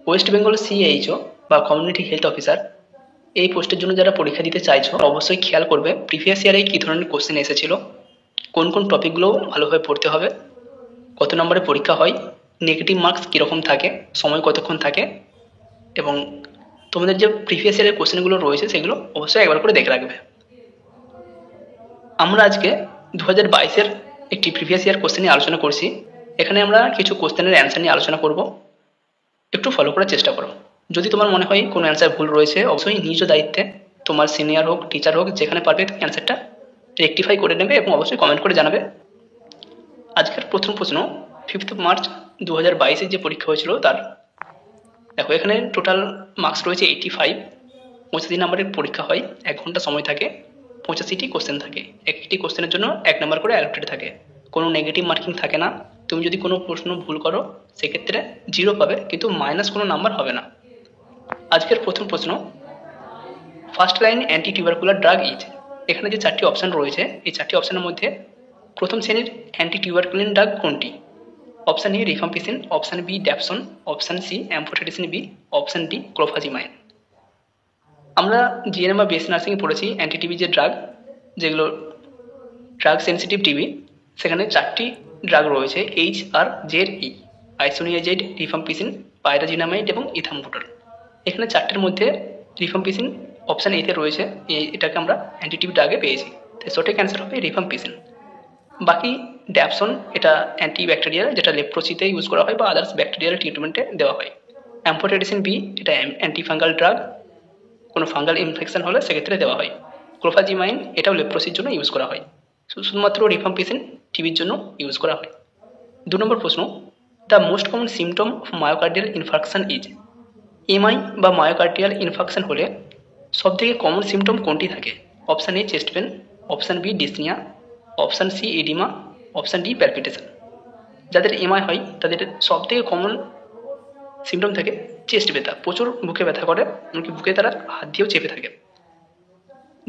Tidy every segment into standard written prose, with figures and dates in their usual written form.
West Bengal CHO বা community health officer এই পোস্টের জন্য যারা পরীক্ষা দিতে চাইছো অবশ্যই খেয়াল করবে প্রিভিয়াস ইয়ারে কী ধরনের কোশ্চেন এসেছিল, কোন কোন টপিকগুলো ভালোভাবে পড়তে হবে, কত নম্বরে পরীক্ষা হয়, নেগেটিভ মার্কস কীরকম থাকে, সময় কতক্ষণ থাকে, এবং তোমাদের যে প্রিভিয়াস ইয়ারের কোশ্চেনগুলো রয়েছে সেগুলো অবশ্যই একবার করে দেখে রাখবে। আমরা আজকে 2022-এর একটি প্রিভিয়াস ইয়ার কোশ্চেন নিয়ে আলোচনা করছি। এখানে আমরা কিছু কোশ্চেনের অ্যান্সার নিয়ে আলোচনা করব, একটু ফলো করার চেষ্টা করো। যদি তোমার মনে হয় কোনো অ্যান্সার ভুল রয়েছে অবশ্যই নিজ দায়িত্বে তোমার সিনিয়র হোক টিচার হোক যেখানে পারবে অ্যান্সারটা রেকটিফাই করে নেবে এবং অবশ্যই কমেন্ট করে জানাবে। আজকের প্রথম প্রশ্ন 5 মার্চ 2022-এর যে পরীক্ষা হয়েছিল তার। দেখো এখানে টোটাল মার্কস রয়েছে 85। 85 নম্বরের পরীক্ষা হয়, 1 ঘন্টা সময় থাকে, 85টি কোশ্চেন থাকে, একটি কোশ্চেনের জন্য 1 নম্বর করে অ্যালোটেড থাকে, কোনো নেগেটিভ মার্কিং থাকে না। তুমি যদি কোনো প্রশ্ন ভুল করো সেক্ষেত্রে 0 পাবে, কিন্তু মাইনাস কোনো নাম্বার হবে না। আজকের প্রথম প্রশ্ন, first line anti tubercular drug is. এখানে যে 4টি অপশান রয়েছে এই 4টি অপশানের মধ্যে প্রথম শ্রেণীর অ্যান্টি টিউবারকুলিন ড্রাগ কোনটি? Option A rifampicin, option B dapsone, option C amphotericin B, option D clofazimine. আমরা জিএনএম বা বিএসসি নার্সিংয়ে পড়েছি অ্যান্টি টিবি যে ড্রাগ, যেগুলো ড্রাগ সেন্সিটিভ টিবি, সেখানে 4টি ড্রাগ রয়েছে HRZE, আইসোনিয়াজেড, রিফাম্পিসিন, পাইরাজিনামাইড এবং ইথাম্বুটল। এখানে 4টের মধ্যে রিফাম্পিসিন অপশান এতে রয়েছে, এটাকে আমরা অ্যান্টি টিবি ড্রাগে পেয়েছি, তাই সঠিক অ্যান্সার হবে রিফাম্পিসিন। বাকি ড্যাপসন এটা অ্যান্টি ব্যাকটেরিয়াল, যেটা লেপ্রোসিতে ইউজ করা হয় বা আদার্স ব্যাকটেরিয়াল ট্রিটমেন্টে দেওয়া হয়। অ্যাম্ফোটেরিসিন বি এটা অ্যান্টি ফাঙ্গাল ড্রাগ, কোনো ফাঙ্গাল ইনফেকশন হলে সেক্ষেত্রে দেওয়া হয়। ক্লোফাজিমাইন এটাও লেপ্রোসির জন্য ইউজ করা হয়। শুধুমাত্র রিফাম্পিসিন টিবির জন্য ইউজ করা হয়। 2 নম্বর প্রশ্ন, the most common symptom of myocardial infarction is. MI বা মায়োকার্ডিয়াল ইনফার্কশন হলে সবথেকে কমন সিমটম কোনটি থাকে? Option A chest pain, option B dyspnoea, option C oedema, option D palpitation. যাদের এমআই হয় তাদের সবথেকে কমন সিমটম থাকে চেস্ট ব্যথা, প্রচুর বুকে ব্যথা করে, এমনকি বুকে তারা হাত দিয়েও চেপে থাকে।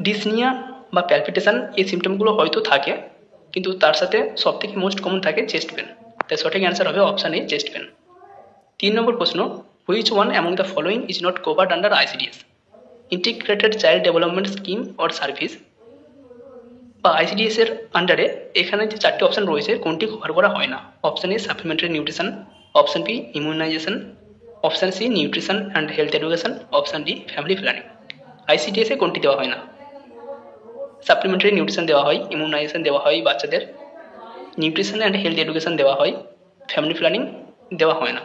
ডিসনিয়া বা প্যালপিটেশন এই সিমটমগুলো হয়তো থাকে, কিন্তু তার সাথে সবথেকে মোস্ট কমন থাকে চেস্ট পেন, তাই সঠিক অ্যান্সার হবে অপশান এ চেস্ট পেন। 3 নম্বর প্রশ্ন, which one among the following is not covered under ICDS? Integrated child development scheme or service বা আইসিডিএস এর আন্ডারে এখানে যে 4টি অপশান রয়েছে কোনটি কভার করা হয় না? Option A supplementary nutrition, option B immunisation, option C nutrition and health education, option D family planning. ICDS এ কোনটি দেওয়া হয় না? সাপ্লিমেন্টারি নিউট্রিশন দেওয়া হয়, ইমিউনাইজেশন দেওয়া হয় বাচ্চাদের, নিউট্রিশন অ্যান্ড হেলথ এডুকেশন দেওয়া হয়, ফ্যামিলি প্ল্যানিং দেওয়া হয় না।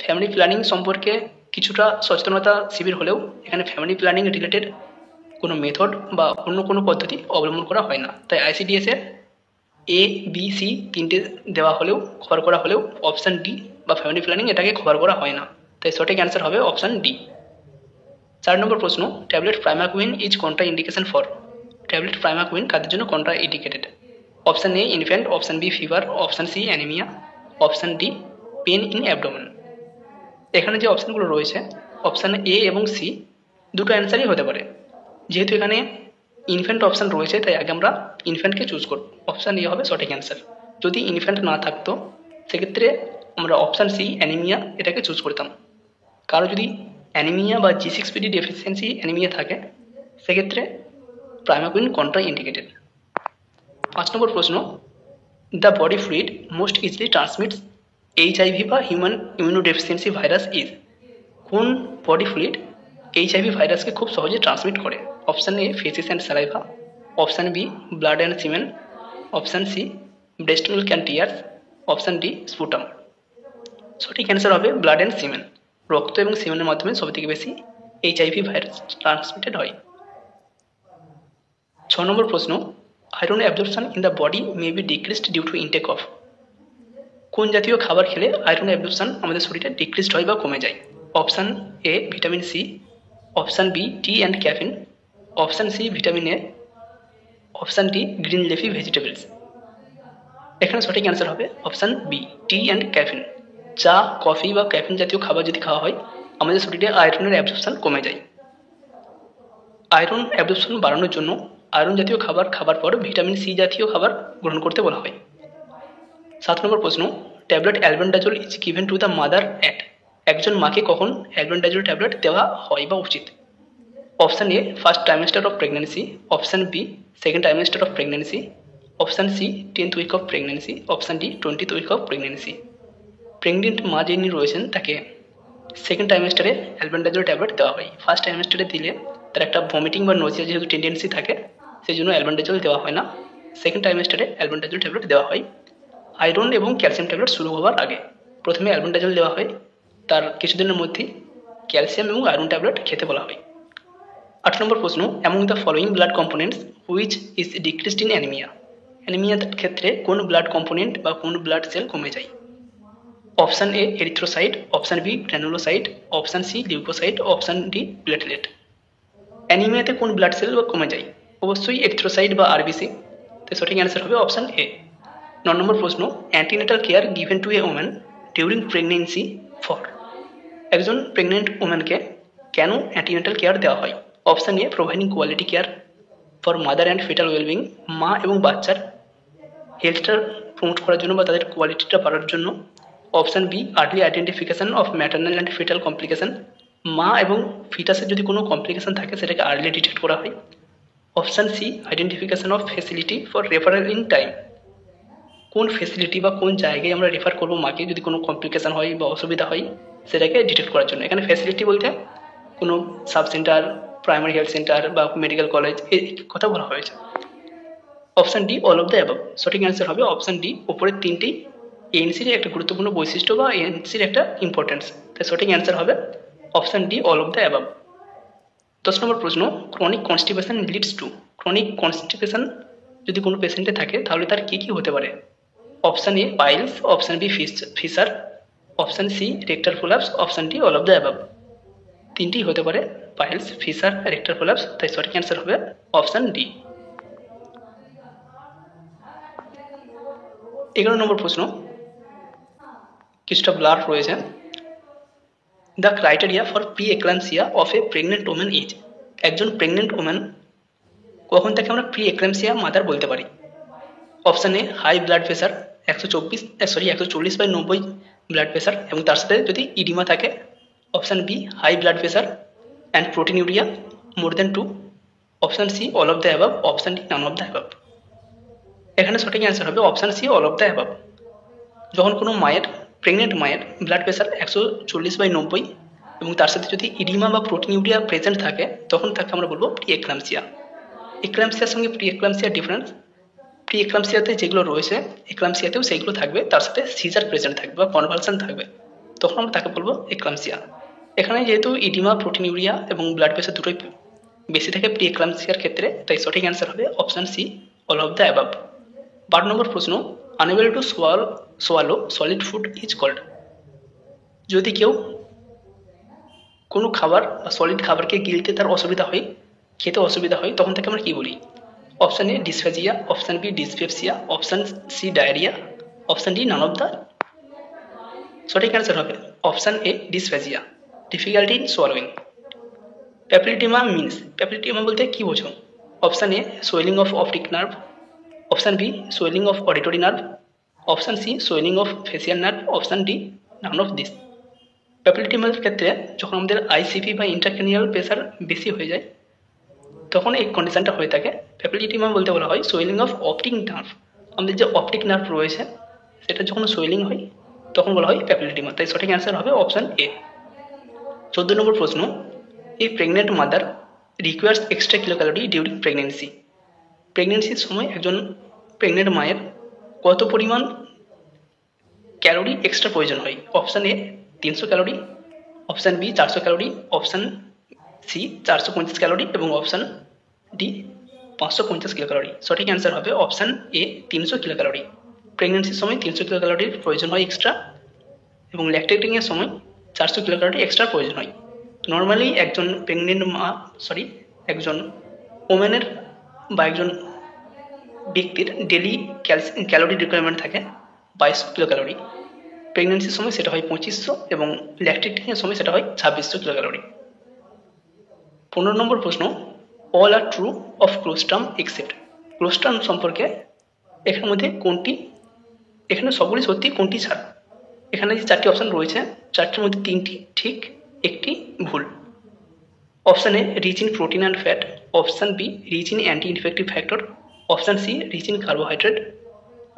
ফ্যামিলি প্ল্যানিং সম্পর্কে কিছুটা সচেতনতা শিবির হলেও এখানে ফ্যামিলি প্ল্যানিং রিলেটেড কোনো মেথড বা অন্য কোনো পদ্ধতি অবলম্বন করা হয় না, তাই আইসিডিএস এর এ বি সি 3টে দেওয়া হলেও কভার করা হলেও অপশান ডি বা ফ্যামিলি প্ল্যানিং এটাকে কভার করা হয় না, তাই সঠিক অ্যান্সার হবে অপশান ডি। 4 নম্বর প্রশ্ন, tablet primaquine is contraindication for. Tablet primaquine কাদের জন্য contraindicated? Option A infant, option B fever, option C anaemia, option D pain in abdomen. এখানে যে অপশানগুলো রয়েছে অপশান এ এবং সি দুটো অ্যান্সারই হতে পারে। যেহেতু এখানে ইনফ্যান্ট অপশান রয়েছে তাই আগে আমরা ইনফ্যান্টকে চুজ করব, অপশান এ হবে সঠিক অ্যান্সার। যদি ইনফ্যান্ট না থাকতো সেক্ষেত্রে আমরা অপশান সি অ্যানিমিয়া এটাকে চুজ করতাম। কারো যদি অ্যানিমিয়া বা G6PD ডেফিসিয়েন্সি অ্যানিমিয়া থাকে সেক্ষেত্রে প্রাইমাকুইন কন্ট্রা ইন্ডিকেটেড। 5 নম্বর প্রশ্ন, the body fluid most easily transmits HIV বা হিউম্যান ইমিউনোডেফিসিয়েন্সি ভাইরাস ইজ। কোন বডি ফ্লুইড এইচআইভি ভাইরাসকে খুব সহজে ট্রান্সমিট করে? Option A faeces and saliva, option B blood and semen, option C breast milk and tears, option D sputum. সঠিক answer হবে blood and semen. রক্ত এবং সিমেনের মাধ্যমে সবথেকে বেশি এইচআইভি ভাইরাস ট্রান্সমিটেড হয়। 6 নম্বর প্রশ্ন, iron absorption in the body may be decreased due to intake of. কোন জাতীয় খাবার খেলে আয়রন অ্যাবজর্পশন আমাদের শরীরে ডিক্রিসড হয় বা কমে যায়? Option A vitamin C, option B tea and caffeine, option C vitamin A, option D green leafy vegetables. এখানে সঠিক অ্যান্সার হবে option B tea and caffeine. চা, কফি বা ক্যাফিন জাতীয় খাবার যদি খাওয়া হয় আমাদের শরীরে আয়রনের অ্যাবজর্পশন কমে যায়। আয়রন অ্যাবজর্পশন বাড়ানোর জন্য আয়রন জাতীয় খাবার খাবার পর ভিটামিন সি জাতীয় খাবার গ্রহণ করতে বলা হয়। 7 নম্বর প্রশ্ন, tablet albendazole is given to the mother at. একজন মাকে কখন অ্যালবেন্ডাজোল ট্যাবলেট দেওয়া হয় বা উচিত? Option A first trimester of pregnancy, option B second trimester of pregnancy, option C 10th week of pregnancy, option D 20th week of pregnancy. Pregnant মা যিনি রয়েছেন তাকে সেকেন্ড ট্রাইমেস্টারে অ্যালবেন্ডাজোল ট্যাবলেট দেওয়া হয়। ফার্স্ট ট্রাইমেস্টারে দিলে তার একটা ভমিটিং বা নজিয়া যেহেতু টেন্ডেন্সি থাকে, সেই জন্য অ্যালবেন্ডাজোল দেওয়া হয় না। সেকেন্ড ট্রাইমেস্টারে অ্যালবেন্ডাজোল ট্যাবলেট দেওয়া হয় আয়রন এবং ক্যালসিয়াম ট্যাবলেট শুরু হওয়ার আগে। প্রথমে অ্যালবেন্ডাজোল দেওয়া হয়, তার কিছুদিনের মধ্যেই ক্যালসিয়াম এবং আয়রন ট্যাবলেট খেতে বলা হয়। 8 নম্বর প্রশ্ন, among the following blood components which is decreased in anaemia. অ্যানিমিয়ার ক্ষেত্রে কোন ব্লাড কম্পোনেন্ট বা কোন ব্লাড সেল কমে যায়? Option A erythrocyte, option B granulocyte, option C leukocyte, option D platelet. অ্যানিমিয়াতে কোন ব্লাড সেল কমে যায়? অবশ্যই এরিথ্রোসাইট বা আরবিসি। তো সঠিক অ্যান্সার হবে অপশান এ। 9 নম্বর প্রশ্ন, antenatal care given to a woman during pregnancy for. একজন প্রেগনেন্ট ওম্যানকে কেন অ্যান্টিনেটাল কেয়ার দেওয়া হয়? Option A providing quality care for mother and fetal wellbeing, মা এবং বাচ্চার হেলথটা প্রমোট করার জন্য বা তাদের কোয়ালিটিটা বাড়ার জন্য। Option B early identification of maternal and foetal complication, মা এবং ফিটাসের যদি কোনো কমপ্লিকেশন থাকে সেটাকে আর্লি ডিটেক্ট করা হয়। Option C identification of facility for referral in time, কোন ফেসিলিটি বা কোন জায়গায় আমরা রেফার করবো মাকে যদি কোনো কমপ্লিকেশন হয় বা অসুবিধা হয় সেটাকে ডিটেক্ট করার জন্য। এখানে ফেসিলিটি বলতে কোনো sub centre, primary health centre বা মেডিকেল কলেজ এই কথা বলা হয়েছে। Option D all of the above. সঠিক অ্যান্সার হবে অপশান ডি। উপরের তিনটি এএনসির একটা গুরুত্বপূর্ণ বৈশিষ্ট্য বা এএনসির একটা ইম্পর্টেন্স, তাই সঠিক অ্যান্সার হবে option D all of the above. 10 নম্বর প্রশ্ন, chronic constipation leads to. Chronic constipation যদি কোনো পেশেন্টে থাকে তাহলে তার কী কী হতে পারে? Option A piles, option B fissure, option C rectal prolapse, option D all of the above. তিনটি হতে পারে, পাইলস, ফিসার, রেক্টার প্রোলাপস, তাই সঠিক অ্যান্সার হবে অপশান ডি। 11 নম্বর প্রশ্ন, কিছুটা ব্লার রয়েছে। The criteria for pre eclampsia of a pregnant woman is. একজন প্রেগনেন্ট ওম্যান কখন তাকে আমরা প্রি এক্লাম্পসিয়া মাদার বলতে পারি? Option A high blood pressure 140/90 blood pressure এবং তার সাথে যদি ইডিমা থাকে। Option B high blood pressure and proteinuria more than 2, option C all of the above, option D none of the above. এখানে সঠিক answer হবে option C all of the above. যখন কোনো মায়ের, প্রেগনেন্ট মায়ের ব্লাড প্রেশার 140/90 এবং তার সাথে যদি ইডিমা বা প্রোটিনিউরিয়া প্রেজেন্ট থাকে তখন তাকে আমরা বলবো প্রি এক্লাম্পসিয়া। এক্লাম্পসিয়ার সঙ্গে প্রি এক্লাম্পসিয়ার ডিফারেন্স, প্রি এক্লাম্পসিয়াতে যেগুলো রয়েছে এক্লাম্পসিয়াতেও সেইগুলো থাকবে, তার সাথে সিজার প্রেজেন্ট থাকবে বা কনভালশন থাকবে, তখন আমরা তাকে বলবো এক্লাম্পসিয়া। এখানে যেহেতু ইডিমা, প্রোটিনিউরিয়া এবং ব্লাড প্রেশার দুটোই বেশি থাকে প্রি এক্লাম্পসিয়ার ক্ষেত্রে, তাই সঠিক অ্যান্সার হবে option C all of the above. 12 নম্বর প্রশ্ন, unable to swallow solid food is called. যদি কেউ কোনো খাবার বা সলিড খাবারকে গিলতে তার অসুবিধা হয়, খেতে অসুবিধা হয়, তখন তাকে আমরা কী বলি? Option A dysphagia, option B dyspepsia, option C diarrhoea, option D none of the. সঠিক অ্যান্সার হবে option A dysphagia, difficulty in swallowing. Papilloedema means, papilloedema বলতে কী বোঝো? Option A swelling of optic nerve, option B swelling of auditory nerve, option C swelling of facial nerve, option D none of this. প্যাপিলিটিমার ক্ষেত্রে যখন আমাদের ICP বা intracranial pressure বেশি হয়ে যায় তখন এই কন্ডিশনটা হয়ে থাকে। প্যাপিলিটিমা বলতে বলা হয় সোয়েলিং অফ অপটিক নার্ভ, আমাদের যে অপটিক নার্ভ রয়েছে সেটা যখন সোয়েলিং হয় তখন বলা হয় প্যাপিলিটিমা, তাই সঠিক অ্যান্সার হবে অপশান এ। 14 নম্বর প্রশ্ন, এই pregnant mother requires extra kilo calorie during pregnancy. প্রেগনেন্সির সময় একজন প্রেগনেন্ট মায়ের কত পরিমাণ ক্যালোরি এক্সট্রা প্রয়োজন হয়? Option A 300 calorie, option B 400 calorie, option C 450 calorie এবং অপশান ডি 550 কিলো ক্যালোরি। সঠিক অ্যান্সার হবে অপশান এ 300 কিলো ক্যালোরি। প্রেগনেন্সির সময় 300 কিলো ক্যালোরির প্রয়োজন হয় এক্সট্রা এবং ল্যাকটেটিংয়ের সময় 400 কিলো ক্যালোরি এক্সট্রা প্রয়োজন হয়। নর্মালি একজন প্রেগনেন্ট একজন ওমেনের বা একজন ব্যক্তির ডেলি ক্যালোরি রিকোয়ারমেন্ট থাকে 2200 কিলো ক্যালোরি। প্রেগনেন্সির সময় সেটা হয় 2500 এবং ল্যাকটেটিংয়ের সময় সেটা হয় 2600 কিলো ক্যালোরি। 15 নম্বর প্রশ্ন, all are true of colostrum except. Colostrum সম্পর্কে এখানের মধ্যে কোনটি, এখানে সবগুলি সত্যি, কোনটি ছাড়া? এখানে যে 4টি অপশন রয়েছে 4টির মধ্যে 3টি ঠিক, একটি ভুল। Option A rich in protein and fat, option B rich in anti infective factor, option C rich in carbohydrate,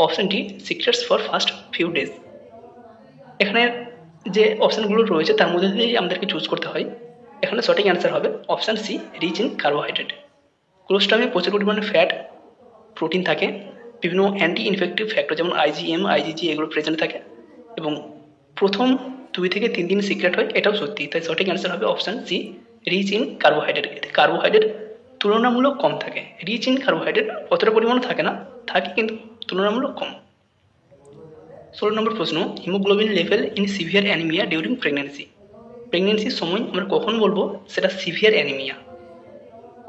option D secrets for first few days. এখানে যে অপশনগুলো রয়েছে তার মধ্যে দিয়ে আমাদেরকে চুজ করতে হয়। এখানে সঠিক অ্যান্সার হবে option C rich in carbohydrate. কোলেস্ট্রলে প্রচুর পরিমাণে ফ্যাট, প্রোটিন থাকে, বিভিন্ন অ্যান্টি ইনফেক্টিভ ফ্যাক্টর যেমন আইজিএম, আইজিজি এগুলো প্রেজেন্ট থাকে এবং প্রথম 2 থেকে 3 দিন সিক্রেট হয়, এটাও সত্যি। তাই সঠিক অ্যান্সার হবে option C rich in carbohydrate. এতে কার্বোহাইড্রেট তুলনামূলক কম থাকে। রিচ ইন কার্বোহাইড্রেট অতটা পরিমাণ থাকে না, থাকে কিন্তু তুলনামূলক কম। 16 নম্বর প্রশ্ন, haemoglobin level in severe anaemia during pregnancy. প্রেগনেন্সির সময় আমরা কখন বলবো সেটা severe anaemia?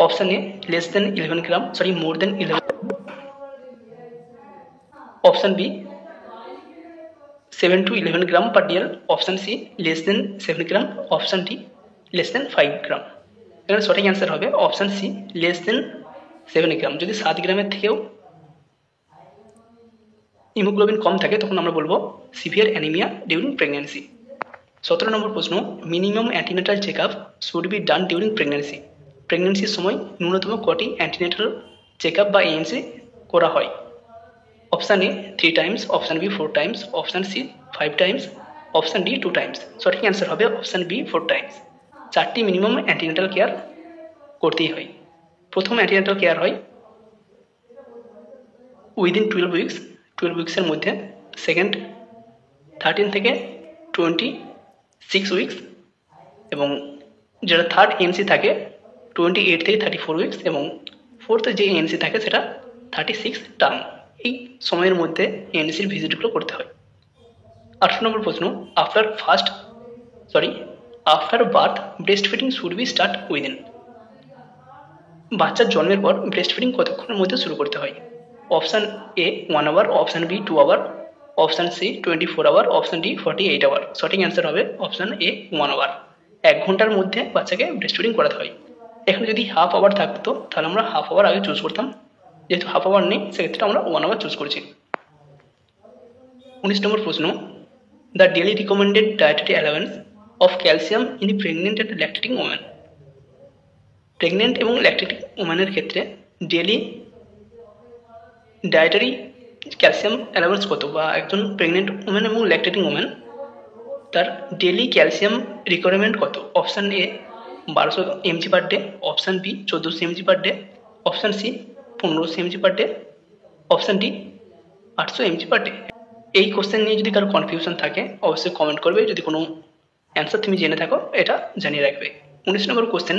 Option A less than 11 gram, more than 11, option B 7 to 11 gram per dear, option C less than 7 gram, option D less than 5 gram. এখানে সঠিক answer হবে option C less than 7 gram. যদি 7 গ্রামের থেকেও haemoglobin কম থাকে তখন আমরা বলবো severe anaemia during pregnancy. 17 number প্রশ্ন, minimum antenatal check up should be done during pregnancy. প্রেগনেন্সির সময় ন্যূনতম কটি অ্যান্টিনেটাল চেক আপ বা এএনসি করা হয়? Option A 3 times, option B 4 times, option C 5 times, option D 2 times. সঠিক অ্যান্সার হবে অপশন বি 4 টাইমস। 4টি মিনিমাম অ্যান্টিনেটাল কেয়ার করতেই হয়। প্রথম অ্যান্টিনেটাল কেয়ার হয় উইদিন 12 উইক্সের মধ্যে, সেকেন্ড 13 থেকে 26 উইক্স, এবং যেটা থার্ড এএনসি থাকে 28 থেকে 34 উইক্স, এবং ফোর্থ যে এএনসি থাকে সেটা 36 টার্ম। এই সময়ের মধ্যে এএনসির ভিজিটগুলো করতে হয়। 18 নম্বর প্রশ্ন, after birth breast feeding should be start within. বাচ্চার জন্মের পর ব্রেস্ট ফিডিং কতক্ষণের মধ্যে শুরু করতে হয়? Option A 1 hour, option B 2 hour, option C 24 hour, option D 48 hour. সঠিক অ্যান্সার হবে অপশন এ 1 আওয়ার। 1 ঘন্টার মধ্যে বাচ্চাকে ব্রেস্ট ফিডিং করাতে হয়। এখানে যদি হাফ আওয়ার থাকতো তাহলে আমরা হাফ আওয়ার আগে চুজ করতাম, যেহেতু হাফ আওয়ার নেই সেক্ষেত্রে আমরা 1 আওয়ার চুজ করছি। 19 নম্বর প্রশ্ন, the daily recommended dietary allowance of calcium in pregnant and lactating women. Pregnant এবং ল্যাকটেটিং ওমেনের ক্ষেত্রে ডেলি ডায়েটারি ক্যালসিয়াম অ্যালাউন্স কত, বা একজন প্রেগনেন্ট ওমেন এবং ল্যাকটেটিং ওমেন তার ডেলি ক্যালসিয়াম রিকোয়ারমেন্ট কত? Option A 1200 mg per day, option B 1400 mg per day, option C 1500 mg per day, option D 800 mg per day. এই question নিয়ে যদি কারো কনফিউশন থাকে অবশ্যই কমেন্ট করবে। যদি কোনো অ্যান্সার তুমি জেনে থাকো এটা জানিয়ে রাখবে। 19 নম্বর কোশ্চেন,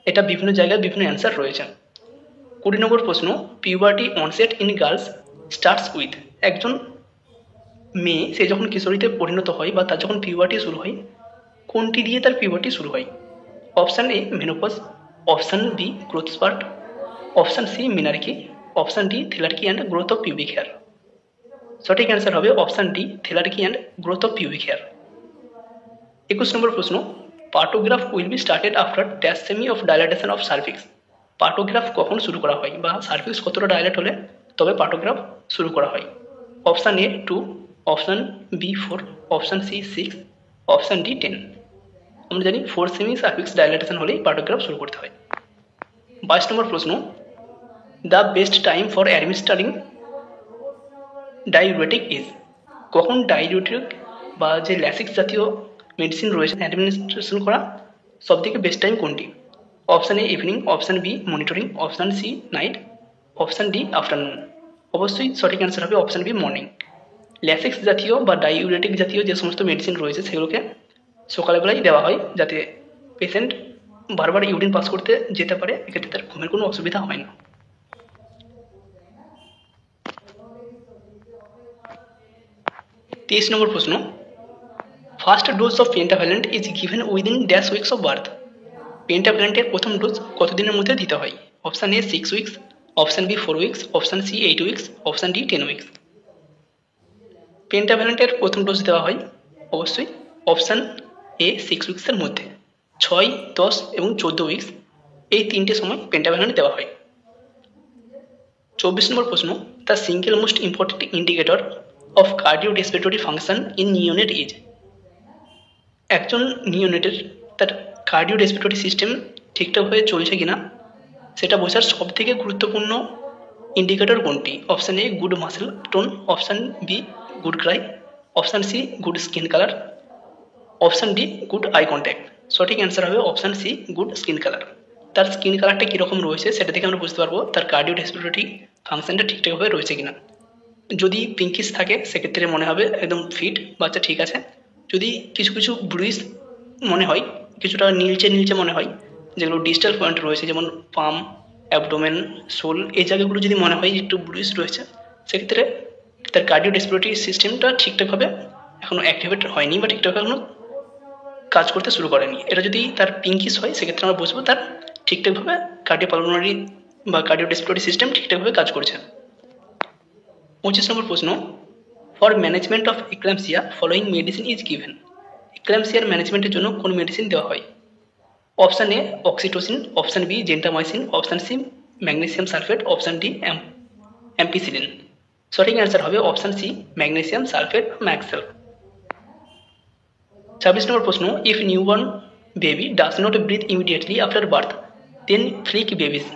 এটা বিভিন্ন জায়গায় বিভিন্ন অ্যান্সার রয়েছে। 20 নম্বর প্রশ্ন, puberty onset in girls starts with. একজন মেয়ে সে যখন কিশোরীতে পরিণত হয় বা তার যখন পিউবার্টি শুরু হয়, কোনটি দিয়ে তার পিউবার্টি শুরু হয়? Option A menopause, option B growth spurt, option C menarche, option D thelarche and growth of pubic hair. সঠিক অ্যান্সার হবে option D thelarche and growth of pubic hair. 21 নম্বর প্রশ্ন, partograph will be started after dash সেমি of dilatation of cervix. Partograph কখন শুরু করা হয় বা সার্ভিক্স কতটা ডাইলেট হলে তবে পার্টোগ্রাফ শুরু করা হয়? Option A 2, option B 4, option C 6, option D 10। আমরা জানি 4 সেমি সার্ভিক্স ডাইলেটেশন হলেই পার্টোগ্রাফ শুরু করতে হয়। 22 নম্বর প্রশ্ন, the best time for administering diuretic is. কখন ডাইউরেটিক বা যে ল্যাসিক্স জাতীয় মেডিসিন রয়েছে অ্যাডমিনিস্ট্রেশন করা সবথেকে বেস্ট টাইম কোনটি? Option A evening, option B monitoring, option C night, option D afternoon. অবশ্যই সঠিক অ্যান্সার হবে অপশান বি মর্নিং। ল্যাসিক্স জাতীয় বা ডাইউরেটিক জাতীয় যে সমস্ত মেডিসিন রয়েছে সেগুলোকে সকালবেলায় দেওয়া হয় যাতে পেশেন্ট বারবার ইউরিন পাস করতে যেতে পারে, এক্ষেত্রে তার ঘুমের কোনো অসুবিধা হয় না। 23 নম্বর প্রশ্ন, first dose of pentavalent is given within dash weeks of birth. পেন্টাভ্যালেন্টের প্রথম ডোজ কতদিনের মধ্যে দিতে হয়? Option A 6 weeks, option B 4 weeks, option C 8 weeks, option D 10 weeks. পেন্টাভ্যালেন্টের প্রথম ডোজ দেওয়া হয় অবশ্যই অপশান এ 6 উইক্সের মধ্যে। 6, 10 এবং 14 উইক্স এই 3টে সময় পেন্টাভ্যালেন্ট দেওয়া হয়। 24 নম্বর প্রশ্ন, the single most important indicator of cardiorespiratory function in neonate is. একজন নিওনেটের তার কার্ডিওরেসপিরেটরি সিস্টেম ঠিকঠাকভাবে চলছে কিনা সেটা বোঝার সবথেকে গুরুত্বপূর্ণ ইন্ডিকেটর কোনটি? Option A good muscle tone, option B good cry, option C good skin colour, option D good eye contact. সঠিক অ্যান্সার হবে option C good skin colour. তার স্কিন কালারটা কীরকম রয়েছে সেটা থেকে আমরা বুঝতে পারবো তার কার্ডিওরেসপিরেটরি ফাংশনটা ঠিকঠাকভাবে রয়েছে কিনা। যদি পিঙ্কিশ থাকে সেক্ষেত্রে মনে হবে একদম ফিট, বাচ্চা ঠিক আছে। যদি কিছু কিছু ব্রুইস মনে হয়, কিছুটা নীলচে নীলচে মনে হয়, যেগুলো ডিস্টাল পয়েন্ট রয়েছে যেমন পাম, অ্যাবডোমেন, সোল, এই জায়গাগুলো যদি মনে হয় একটু ব্রুইস রয়েছে, সেক্ষেত্রে তার কার্ডিওরেসপিরেটরি সিস্টেমটা ঠিকঠাকভাবে এখনও অ্যাক্টিভেট হয়নি বা ঠিকঠাকভাবে এখনও কাজ করতে শুরু করেনি। এটা যদি তার পিঙ্কিশ হয় সেক্ষেত্রে আমরা বুঝবো তার ঠিকঠাকভাবে কার্ডিওপালমোনারি বা কার্ডিওরেসপিরেটরি সিস্টেম ঠিকঠাকভাবে কাজ করছে। 25 নম্বর প্রশ্ন, for management of eclampsia following medicine is given. এক্লাম্পসিয়ার ম্যানেজমেন্টের জন্য কোন মেডিসিন দেওয়া হয়? Option A oxytocin, option B gentamicin, option C magnesium sulphate, option D ampicillin. সঠিক অ্যান্সার হবে অপশান সি ম্যাগনেসিয়াম সালফেট ম্যাক্সেল। 26 নম্বর প্রশ্ন, if newborn baby does not breathe immediately after birth then flick baby's.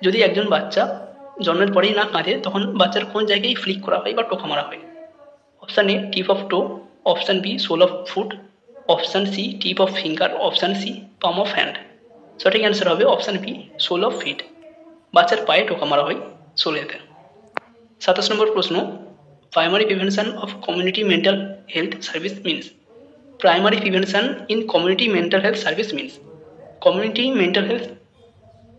যদি একজন বাচ্চা জন্মের পরেই না কাঁদে তখন বাচ্চার কোন জায়গায় ফ্লিক করা হয় বা টোকা মারা হয়? Option A tip of toe, option B sole of foot, option C tip of finger, option C palm of hand. সঠিক অ্যান্সার হবে option B sole of feet. বাচ্চার পায়ে টোকা মারা হয় সোলেতে। 27 নম্বর প্রশ্ন, primary prevention of community mental health service means. Primary prevention in community mental health service means. Community mental health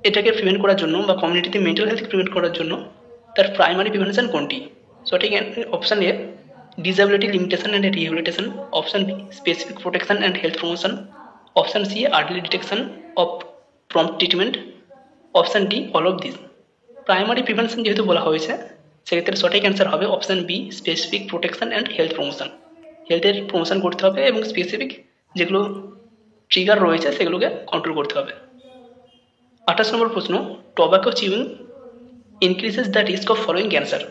এটাকে প্রিভেন্ট করার জন্য বা কমিউনিটিতে মেন্টাল হেলথ প্রিভেন্ট করার জন্য তার প্রাইমারি প্রিভেনশন কোনটি? সঠিক option A disability limitation and rehabilitation, option B specific protection and health promotion, option C early detection of prompt treatment, option D all of this. Primary prevention যেহেতু বলা হয়েছে সেক্ষেত্রে সঠিক অ্যান্সার হবে option B specific protection and health promotion. হেলথের promotion করতে হবে এবং স্পেসিফিক যেগুলো ট্রিগার রয়েছে সেগুলোকে কন্ট্রোল করতে হবে। 28 নম্বর প্রশ্ন, tobacco chewing increases the risk of following cancer.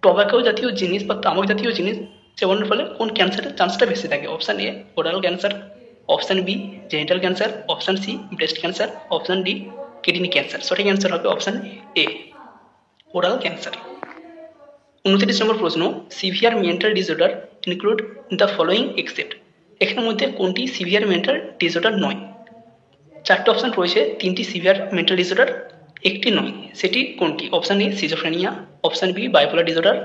Tobacco জাতীয় জিনিস বা তামাক জাতীয় জিনিস সেবনের ফলে কোন ক্যান্সারের চান্সটা বেশি থাকে? Option A oral cancer, option B genital cancer, option C breast cancer, option D kidney cancer. সঠিক অ্যান্সার হবে option A oral cancer. 29 number প্রশ্ন, severe mental disorder include the following except. এখানের মধ্যে কোনটি সিভিয়ার মেন্টাল ডিসঅর্ডার নয়? চারটি option রয়েছে, তিনটি সিভিয়ার মেন্টাল ডিসঅর্ডার, একটি নয়, সেটি কোনটি? Option A schizophrenia, option B bipolar disorder,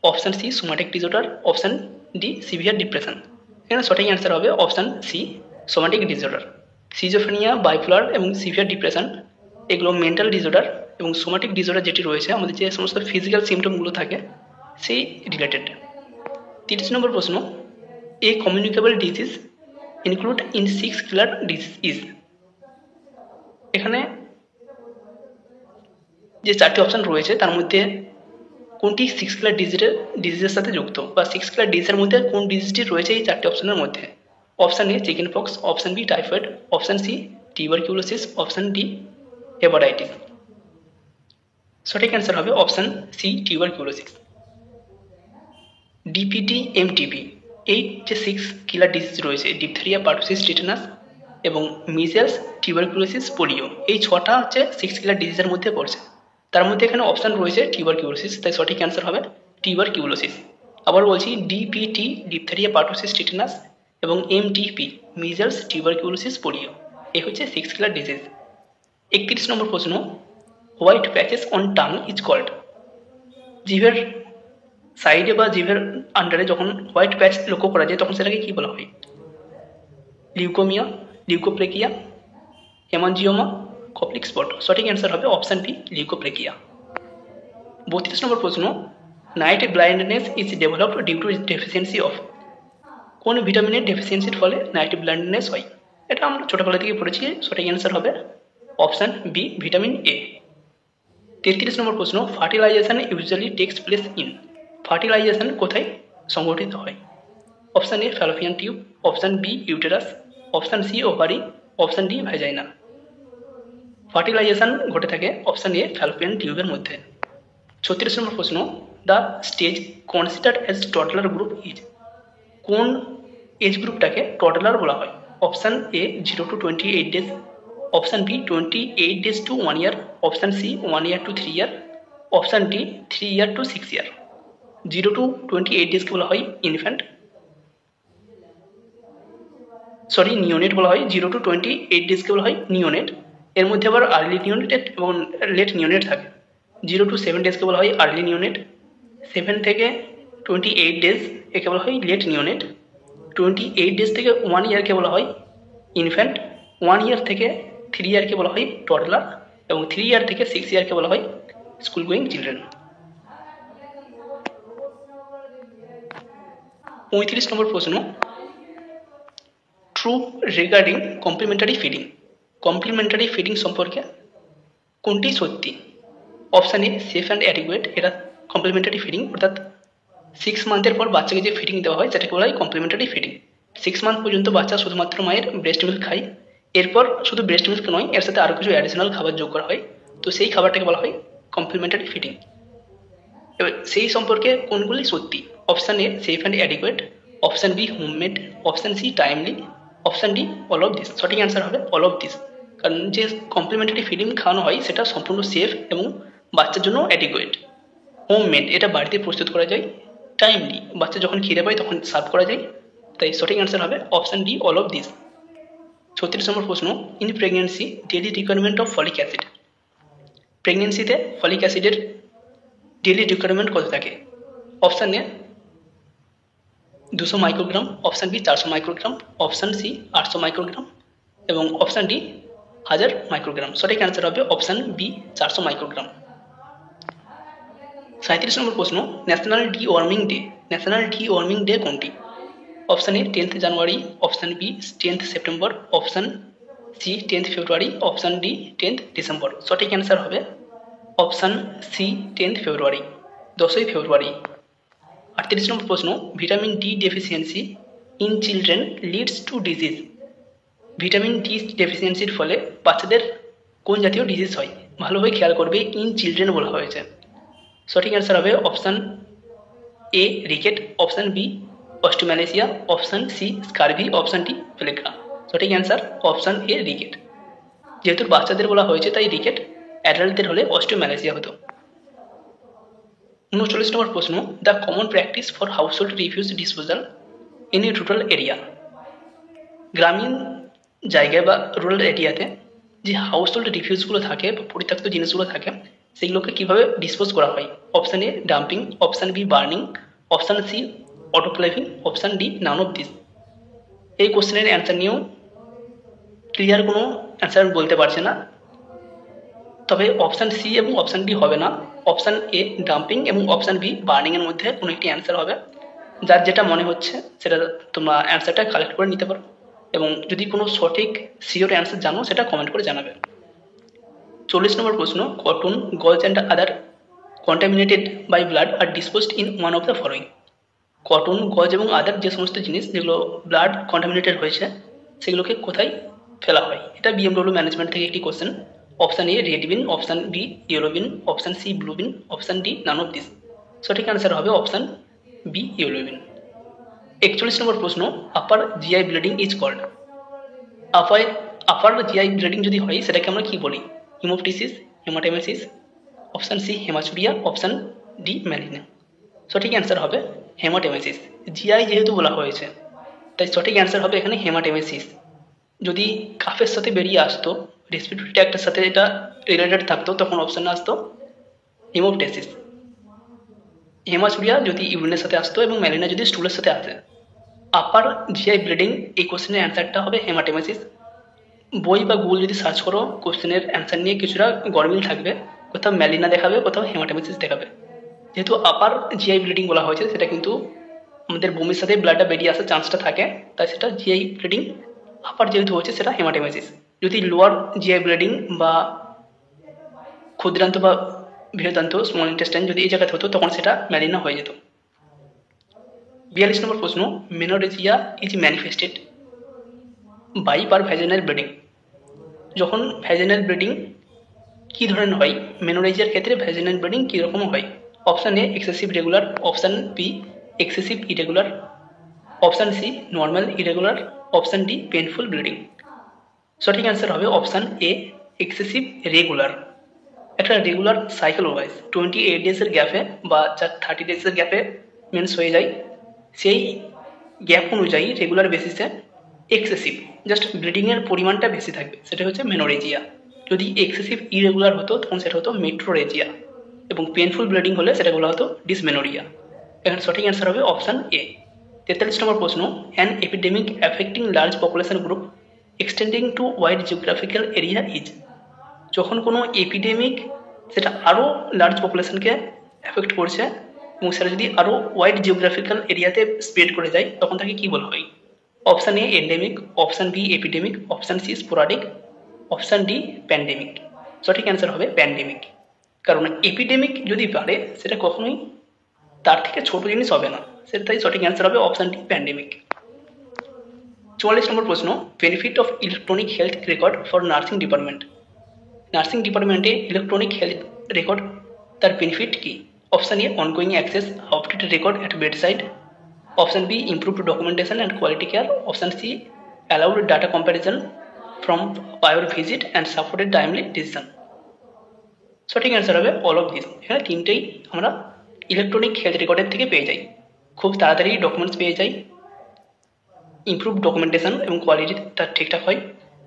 option C somatic disorder, option D severe depression. এখানে সঠিক অ্যান্সার হবে option C somatic disorder. Schizophrenia, bipolar এবং সিভিয়ার ডিপ্রেশন এগুলো মেন্টাল ডিসঅর্ডার এবং সোম্যাটিক ডিসঅর্ডার যেটি রয়েছে আমাদের যে সমস্ত ফিজিক্যাল সিমটমগুলো থাকে সেই রিলেটেড। 30 নম্বর প্রশ্ন, a communicable disease include in 6 killer disease. এখানে যে চারটি অপশান রয়েছে তার মধ্যে কোনটি 6 কিলার ডিজিজের সাথে যুক্ত বা 6 কিলার ডিজিজের মধ্যে কোন ডিজিজটি রয়েছে এই চারটি অপশানের মধ্যে? Option A chicken pox, option B typhoid, option C tuberculosis, option D hepatitis. সঠিক অ্যান্সার হবে option C tuberculosis. DPT MTP এই যে 6 কিলার ডিজিজ রয়েছে ডিপথেরিয়া, পার্টুসিস, টিটানাস এবং মিজেলস, টিউবারকিউলোসিস, পোলিও, এই 6টা হচ্ছে 6 কিলার ডিজিজের মধ্যে পড়ছে। তার মধ্যে এখানে অপশান রয়েছে টিউবারকিউলোসিস, তাই সঠিক অ্যান্সার হবে টিউবারকিউলোসিস। আবার বলছি ডিপিটি ডিপথেরিয়া, পার্টুসিস, টিটানাস এবং এমটিপি মিজেলস, টিউবারকিউলোসিস, পোলিও এই হচ্ছে 6 কিলার ডিজিজ। 31 নম্বর প্রশ্ন, white patches on tongue is called. জিভের সাইডে বা জিভের আন্ডারে যখন হোয়াইট প্যাচ লক্ষ্য করা যায় তখন সেটাকে কী বলা হয়? Leukaemia, leukoplakia, haemangioma, Koplik spot. সঠিক অ্যান্সার হবে অপশান বি লিউকোপ্লেকিয়া। 32 নম্বর প্রশ্ন, night blindness is developed due to deficiency of. কোন ভিটামিনের ডেফিসিয়েন্সির ফলে নাইট ব্লাইন্ডনেস হয়? এটা আমরা ছোটোবেলা থেকে পড়েছি, সঠিক অ্যান্সার হবে option B vitamin A. 33 number প্রশ্ন, fertilization usually takes place in. Fertilization কোথায় সংঘটিত হয়? Option A fallopian tube, option B uterus, option C ovary, option D vagina. Fertilization ঘটে থাকে অপশান এ ফ্যালোপিয়ান টিউবের মধ্যে। 36 নম্বর প্রশ্ন, the stage considered as toddler group is. কোন এজ গ্রুপটাকে টডলার বলা হয়? Option A 0 to 28 days, option B 28 days to 1 year, option C 1 year to 3 year, option D 3 year to 6 year। 0 to 28 days কে বলা হয় ইনফ্যান্ট, নিওনেট বলা হয়। 0 to 28 days কে বলা হয় নিওনেট। এর মধ্যে আবার আর্লি নিওনেট এবং লেট নিওনেট থাকে। 0 to 7 days কে বলা হয় আর্লি নিওনেট, 7 থেকে 28 days একে বলা হয় লেট নিওনেট, 28 days থেকে 1 year কে বলা হয় ইনফ্যান্ট, 1 year থেকে 3 year কে বলা হয় টডলার, এবং 3 year থেকে 6 year কে বলা হয় স্কুল গোয়িং চিলড্রেন। 35 নম্বর প্রশ্ন, true regarding complimentary feeding. Complimentary feeding সম্পর্কে কোনটি সত্যি? Option A safe and adequate, এটা কমপ্লিমেন্টারি ফিডিং, অর্থাৎ 6 মান্থের পর বাচ্চাকে যে ফিডিং দেওয়া হয় সেটাকে বলা হয় কমপ্লিমেন্টারি ফিডিং। 6 মান্থ পর্যন্ত বাচ্চা শুধুমাত্র মায়ের ব্রেস্ট মিল্ক খায়, এরপর শুধু ব্রেস্ট মিল্ক নয়, এর সাথে আরও কিছু অ্যাডিশনাল খাবার যোগ করা হয়, তো সেই খাবারটাকে বলা হয় কমপ্লিমেন্টারি ফিডিং। এবার সেই সম্পর্কে কোনগুলি সত্যি? Option A safe and adequate, option B homemade, option C timely, option D all of this. সঠিক অ্যান্সার হবে অল অফ দিস, কারণ যে কমপ্লিমেন্টারি ফিডিং খাওয়ানো হয় সেটা সম্পূর্ণ সেফ এবং বাচ্চার জন্য অ্যাডিকুয়েট। হোমমেড, এটা বাড়িতে প্রস্তুত করা যায়। টাইমলি, বাচ্চা যখন খিদে পায় তখন সার্ভ করা যায়, তাই সঠিক অ্যান্সার হবে option D all of this. 36 নম্বর প্রশ্ন, in pregnancy daily requirement of folic acid. প্রেগনেন্সিতে ফলিক অ্যাসিডের ডেইলি রিকোয়ারমেন্ট কত থাকে? Option A 200 microgram, option B 400 microgram, option C 800 microgram, এবং অপশান ডি 1000 মাইক্রোগ্রাম। সঠিক অ্যান্সার হবে অপশান বি 400 মাইক্রোগ্রাম। 37 নম্বর প্রশ্ন, national deworming day. National deworming day কোনটি? Option A 10th January, option B 10th September, option C 10th February, option D 10th December. সঠিক answer হবে option C 10th February, 10ই ফেব্রুয়ারি। 38 নম্বর প্রশ্ন, vitamin D deficiency in children leads to disease. Vitamin D ডেফিসিয়েন্সির ফলে বাচ্চাদের কোন জাতীয় ডিজিজ হয়? ভালোভাবে খেয়াল করবে, ইন চিলড্রেন বলা হয়েছে। সঠিক অ্যান্সার হবে option A ricket, option B osteomalacia, option C scurvy, option D pellagra. সঠিক অ্যান্সার অপশান এ রিকেট। যেহেতু বাচ্চাদের বলা হয়েছে তাই রিকেট, অ্যাডাল্টদের হলে অস্টিওম্যালেসিয়া হতো। 39 নম্বর প্রশ্ন, the common practice for household refuse disposal in a rural area. গ্রামীণ জায়গায় বা রুরাল এরিয়াতে যে হাউসহোল্ড রিফিউজগুলো থাকে বা পরিত্যক্ত জিনিসগুলো থাকে সেগুলোকে কীভাবে ডিসপোজ করা হয়? Option A dumping, option B burning, option C autoclaving, option D none of this. এই কোশ্চেনের অ্যান্সার নিয়েও ক্লিয়ার কোনো অ্যান্সার আমি বলতে পারছি না, তবে অপশান সি এবং অপশান ডি হবে না, অপশান এ ডাম্পিং এবং অপশান বি বার্নিংয়ের মধ্যে কোনো একটি অ্যান্সার হবে। যার যেটা মনে হচ্ছে সেটা তোমরা অ্যান্সারটা কালেক্ট করে নিতে পারো, এবং যদি কোনো সঠিক সিওর অ্যান্সার জানো সেটা কমেন্ট করে জানাবে। 40 নম্বর প্রশ্ন, cotton, gauze and other contaminated by blood are disposed in one of the following. Cotton, gauze এবং আদার যে সমস্ত জিনিস যেগুলো ব্লাড কন্টামিনেটেড হয়েছে সেগুলোকে কোথায় ফেলা হয়? এটা বিএমডব্লিউ ম্যানেজমেন্ট থেকে একটি question. Option A red bin, option B yellow bin, option C blue bin, option D none of this. সঠিক অ্যান্সার হবে অপশান বি ইয়েলো বিন। 41 নম্বর প্রশ্ন, upper GI bleeding is called. Upper GI bleeding যদি হয় সেটাকে আমরা কি বলি? Haemoptysis, haematemesis, option C haematuria, option D melaena. সঠিক অ্যান্সার হবে হেমাটেমেসিস। জিআই যেহেতু বলা হয়েছে তাই সঠিক অ্যান্সার হবে এখানে হেমাটেমেসিস। যদি কাফের সাথে বেরিয়ে আসতো, রেসপিরেটরি ট্র্যাক্টের সাথে এটা রিলেটেড থাকতো, তখন অপশানে আসতো হিমোপটেসিস। হেমাচুরিয়া যদি ইউরিনের সাথে আসতো এবং ম্যালিনা যদি স্টুলের সাথে আসে। আপার জিআই ব্লিডিং, এই কোশ্চেনের অ্যান্সারটা হবে হেমাটেমেসিস। বই বা গুগল যদি সার্চ করো কোশ্চেনের অ্যান্সার নিয়ে কিছুটা গরমিল থাকবে, কোথাও ম্যালিনা দেখাবে, কোথাও হেমাটেমেসিস দেখাবে। যেহেতু আপার জিআই ব্লিডিং বলা হয়েছে সেটা কিন্তু আমাদের বমির সাথে ব্লাডটা বেরিয়ে আসার চান্সটা থাকে, তাই সেটা জিআই ব্লিডিং। আপার যেহেতু হচ্ছে সেটা হেমাটেমেসিস। যদি লোয়ার জিআই ব্লিডিং বা ক্ষুদ্রান্ত বা বৃহদান্ত স্মল ইন্টেস্টাইন যদি এই জায়গাতে হতো তখন সেটা ম্যালিনা হয়ে যেত। 42 নম্বর প্রশ্ন, menorrhagia is manifested by per vaginal bleeding. যখন ভ্যাজিনাল ব্লিডিং কী ধরনের হয়? মেনোরেজিয়ার ক্ষেত্রে ভ্যাজিনাল ব্লিডিং কীরকম হয়? Option A excessive regular, option B excessive irregular, option C normal irregular, option D painful bleeding. সঠিক অ্যান্সার হবে অপশান এ এক্সেসিভ রেগুলার। একটা রেগুলার সাইকেল ওয়াইজ 28 ডেজের গ্যাপে বা 30 ডেজের গ্যাপে মেন্স হয়ে যায়, সেই গ্যাপ অনুযায়ী রেগুলার বেসিসে এক্সেসিভ জাস্ট ব্লিডিংয়ের পরিমাণটা বেশি থাকবে, সেটা হচ্ছে মেনোরেজিয়া। যদি এক্সেসিভ ইরেগুলার হতো তখন সেটা হতো মেট্রোরেজিয়া, এবং পেনফুল ব্লিডিং হলে সেটা বলা হতো ডিসমেনোরিয়া। এখানে সঠিক অ্যান্সার হবে অপশান এ। 43 নম্বর প্রশ্ন, an epidemic affecting large population group extending to wide geographical area is. যখন কোনো এপিডেমিক সেটা আরও লার্জ পপুলেশনকে এফেক্ট করছে এবং সেটা যদি আরও ওয়াইড জিওগ্রাফিক্যাল এরিয়াতে স্প্রেড করে যায় তখন তাকে কী বলা হয়? Option A endemic, option B epidemic, option C sporadic, option D pandemic. সঠিক অ্যান্সার হবে প্যান্ডেমিক। কারণ এপিডেমিক যদি বাড়ে সেটা কখনোই তার থেকে ছোট জিনিস হবে না, সেটাই সঠিক অ্যান্সার হবে অপশান ডি প্যান্ডেমিক। 44 নম্বর প্রশ্ন, benefit of electronic health record for nursing department. Nursing ডিপার্টমেন্টে ইলেকট্রনিক হেলথ রেকর্ড তার বেনিফিট কি? Option A ongoing access updated record at bedside, option B improved documentation and quality care, option C allowed data comparison from prior visit and supported timely decision. সঠিক answer হবে all of this. এখানে তিনটেই আমরা electronic health রেকর্ডের থেকে পেয়ে যাই, খুব তাড়াতাড়ি ডকুমেন্টস পেয়ে যাই, ইমপ্রুভ ডকুমেন্টেশন এবং কোয়ালিটি তার ঠিকঠাক হয়,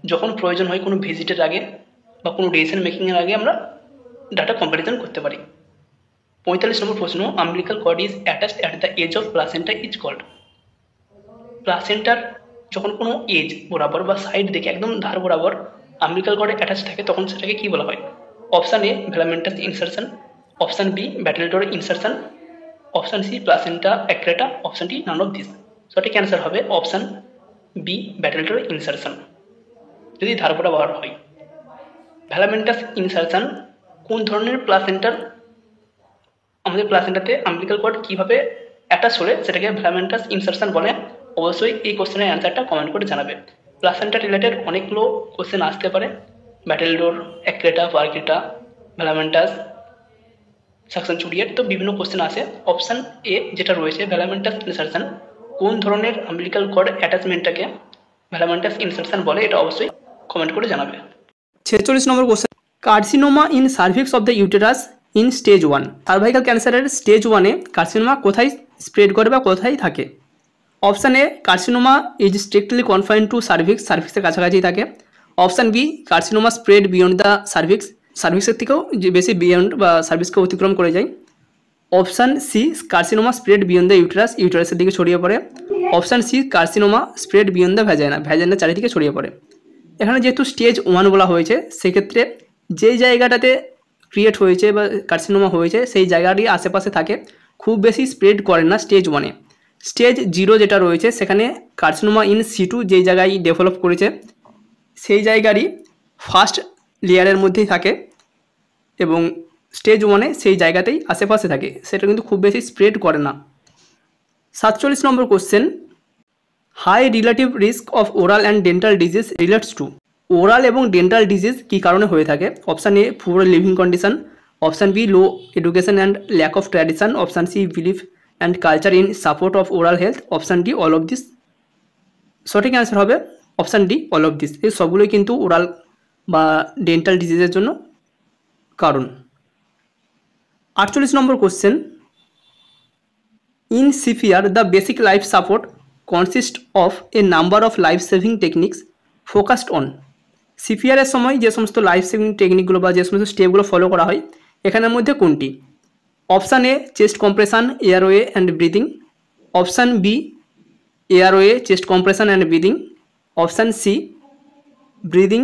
যখন প্রয়োজন হয় কোনো ভিজিটের আগে বা কোনো ডিসিশন মেকিংয়ের আগে আমরা ডাটা কম্প্যারিজন করতে পারি। 45 নম্বর প্রশ্ন, umbilical cord is attached at the edge of placenta is called. প্লাসেন্টার যখন কোনো এজ বরাবর বা সাইড দেখে একদম ধার বরাবর আম্বিলিক্যাল কর্ডে অ্যাটাচ থাকে তখন সেটাকে কী বলা হয়? Option A velamentous insertion, option B battledore insertion, option C placenta accreta, option D none of this. সঠিক অ্যান্সার হবে অপশান বি ব্যাটেলডোর ইনসারশন, যদি ধার বরাবর হয়। ভেলামেন্টাস ইনসারশন কোন ধরনের প্লাসেন্টার, আমাদের প্লাসেন্টাতে আম্বিলিক্যাল কর্ড কীভাবে অ্যাটাচ হলে সেটাকে ভেলামেন্টাস ইনসারশন বলে? অবশ্যই এই কোশ্চেনের অ্যান্সারটা কমেন্ট করে জানাবে। প্লাসেন্টা রিলেটেড অনেকগুলো কোশ্চেন আসতে পারে, ব্যাটেলডোর, অ্যাক্রেটা, পার্কেটা, ভেলামেন্টাস, সাকশন চুরিয়েট, তো বিভিন্ন কোশ্চেন আসে। অপশান এ যেটা রয়েছে ভেলামেন্টাস ইনসারশন, কোন ধরনের আম্বিলিক্যাল কর্ড অ্যাটাচমেন্টটাকে ভেলামেন্টাস ইনসারশন বলে এটা অবশ্যই কমেন্ট করে জানাবে। 46 নম্বর question, carcinoma in cervix of the uterus in stage 1। Cervical ক্যান্সারের স্টেজ 1-এ কার্সিনোমা কোথায় স্প্রেড করে বা কোথায় থাকে? Option A carcinoma is strictly confined to cervix, সার্ভিক্সের কাছাকাছি থাকে। Option B carcinoma spread beyond the cervix, সার্ভিক্সের থেকেও যে বেশি বিয়ন্ড বা সার্ভিক্সকে অতিক্রম করে যায়। Option C carcinoma spread beyond the uterus, ইউটেরাসের দিকে ছড়িয়ে পড়ে। Option C carcinoma spread beyond the vagina, ভ্যাজাইনার চারিদিকে ছড়িয়ে পড়ে। এখানে যেহেতু স্টেজ 1 বলা হয়েছে সেক্ষেত্রে যেই জায়গাটাতে ক্রিয়েট হয়েছে বা কার্সিনোমা হয়েছে সেই জায়গাটি আশেপাশে থাকে, খুব বেশি স্প্রেড করে না স্টেজ 1-এ। স্টেজ 0 যেটা রয়েছে সেখানে কার্সিনোমা ইন সিটু যেই জায়গায় ডেভেলপ করেছে সেই জায়গারই ফার্স্ট লেয়ারের মধ্যেই থাকে এবং স্টেজ 1-এ সেই জায়গাতেই আশেপাশে থাকে, সেটা কিন্তু খুব বেশি স্প্রেড করে না। 47 নম্বর question, high relative risk of oral and dental disease relates to. Oral এবং ডেন্টাল ডিজিজ কী কারণে হয়ে থাকে? Option A poor living condition, option B low education and lack of tradition, option C belief and culture in support of oral health, option D all of this. সঠিক answer হবে option D all of this. এই সবগুলোই কিন্তু oral বা dental ডিজিজের জন্য কারণ। 48 নম্বর question, in CPR the basic life support consist of a number of life saving techniques focused on. সিপিআরের সময় যে সমস্ত লাইফ সেভিং টেকনিকগুলো বা যে সমস্ত স্টেপগুলো ফলো করা হয় এখানের মধ্যে কোনটি? Option A chest compression, airway and breathing, option B airway, chest compression and breathing, option C breathing,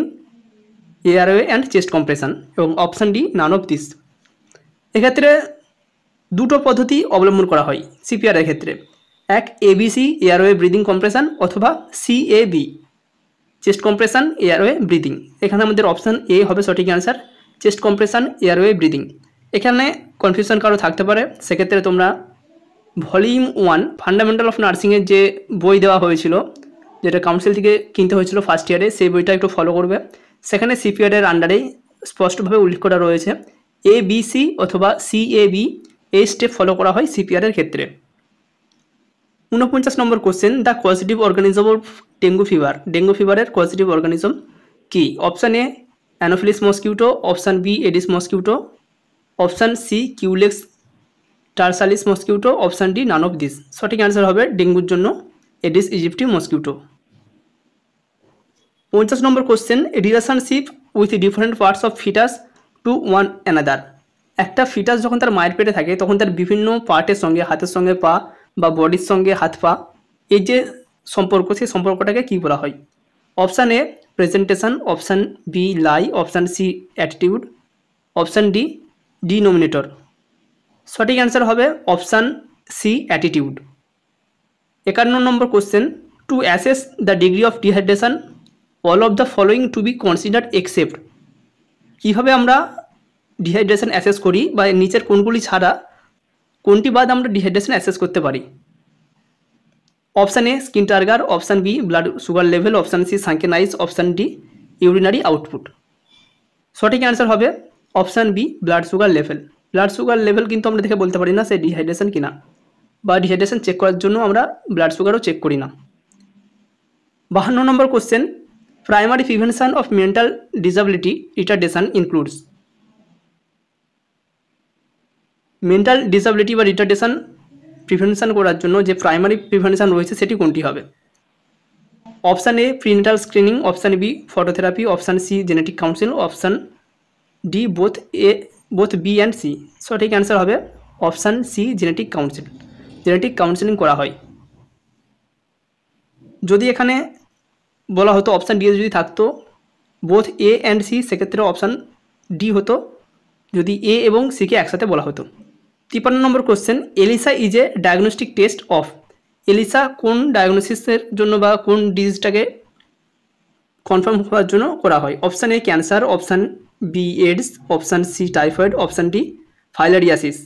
airway and chest compression এবং option D none of this. এক্ষেত্রে দুটো পদ্ধতি অবলম্বন করা হয় সিপিআরের ক্ষেত্রে, এক এবিসি এয়ারওয়ে ব্রিদিং কম্প্রেশন অথবা CAB chest compression airway breathing. এখানে আমাদের অপশান এ হবে সঠিক answer, chest compression airway breathing. এখানে কনফিউশন কারো থাকতে পারে, সেক্ষেত্রে তোমরা ভলিউম 1 ফান্ডামেন্টাল অফ নার্সিংয়ের যে বই দেওয়া হয়েছিল যেটা কাউন্সিল থেকে কিনতে হয়েছিল ফার্স্ট ইয়ারে, সেই বইটা একটু ফলো করবে। সেখানে সিপিআরের আন্ডারেই স্পষ্টভাবে উল্লেখ করা রয়েছে এবিসি অথবা সিএবি এই স্টেপ ফলো করা হয় সিপিআরের ক্ষেত্রে। 49 নম্বর question, the causative organism of dengue fever. Dengue ফিভারের কজেটিভ অর্গানিজম কি? Option A Anopheles mosquito, option B Aedes mosquito, option C Culex tarsalis mosquito, option D none of this. সঠিক answer হবে ডেঙ্গুর জন্য এডিস ইজিপ্টি মসকিউটো। 50 নম্বর question, relationship with different parts of foetus to one another. একটা foetus যখন তার মায়ের পেটে থাকে তখন তার বিভিন্ন পার্টের সঙ্গে, হাতের সঙ্গে পা বা বডির সঙ্গে হাত পা, এই যে সম্পর্ক, সেই সম্পর্কটাকে কী বলা হয়? Option A presentation, option B lie, option C attitude, option D denominator. সঠিক অ্যান্সার হবে option C attitude. 51 number question, to assess the degree of dehydration all of the following to be considered except. কীভাবে আমরা dehydration assess করি বা নিচের কোনগুলি ছাড়া কোনটি বাদ আমরা ডিহাইড্রেশন অ্যাসেস করতে পারি? Option A skin turgor, option B blood sugar level, option C sunken eyes, option D urinary output. সঠিক অ্যান্সার হবে option B blood sugar level. Blood sugar level কিন্তু আমরা দেখে বলতে পারি না সে ডিহাইড্রেশন কিনা, বা ডিহাইড্রেশন চেক করার জন্য আমরা ব্লাড সুগারও চেক করি না। 52 নম্বর question, primary prevention of mental disability retardation includes. Mental disability বা রিটার্ডেশন প্রিভেনশন করার জন্য যে প্রাইমারি প্রিভেনশন রয়েছে সেটি কোনটি হবে? Option A prenatal screening, option B phototherapy, option C genetic council, option D both B and C. সঠিক answer হবে option C genetic council. Genetic counselling করা হয়। যদি এখানে বলা হতো অপশান ডি যদি থাকতো বোথ এ অ্যান্ড সি, সেক্ষেত্রে অপশান ডি হতো যদি এ এবং সিকে একসাথে বলা হতো। 53 নম্বর question, ELISA is a diagnostic test of. ELISA কোন ডায়াগনোসিসের জন্য বা কোন ডিজিজটাকে কনফার্ম হওয়ার জন্য করা হয়? Option A cancer, option B AIDS, option C typhoid, option D filariasis.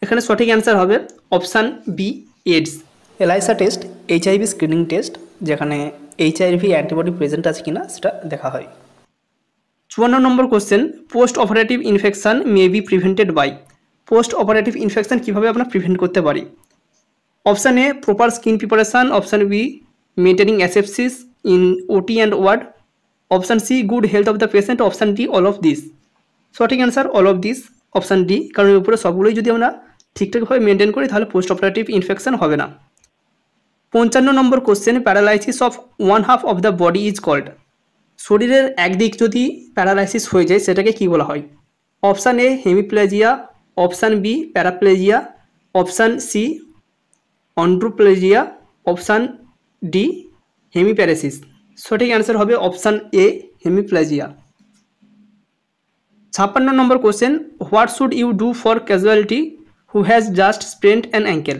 এখানে সঠিক অ্যান্সার হবে option B AIDS. ELISA test HIV screening test, যেখানে এইচআইভি অ্যান্টিবডি প্রেজেন্ট আছে কিনা সেটা দেখা হয়। 54 নম্বর question, post operative infection may be prevented by. Post operative infection কীভাবে আমরা প্রিভেন্ট করতে পারি? Option A proper skin preparation, option B maintaining asepsis in OT and ward, option C good health of the patient, option D all of this. সঠিক answer all of this, option D. কারণ এর উপরে সবগুলোই যদি আমরা ঠিকঠাকভাবে maintain করি তাহলে পোস্ট অপারেটিভ ইনফেকশন হবে না। 55 নম্বর question, paralysis of one half of the body is called. শরীরের একদিক যদি প্যারালাইসিস হয়ে যায় সেটাকে কী বলা হয়? Option A hemiplegia, option B paraplegia, option C অন্ড্রোপ্লেজিয়া, অপশান ডি হেমিপ্যারেসিস। সঠিক অ্যান্সার হবে অপশান এ হেমিপ্লেজিয়া। 56 নম্বর question, what should you do for casualty who has just sprained an ankle.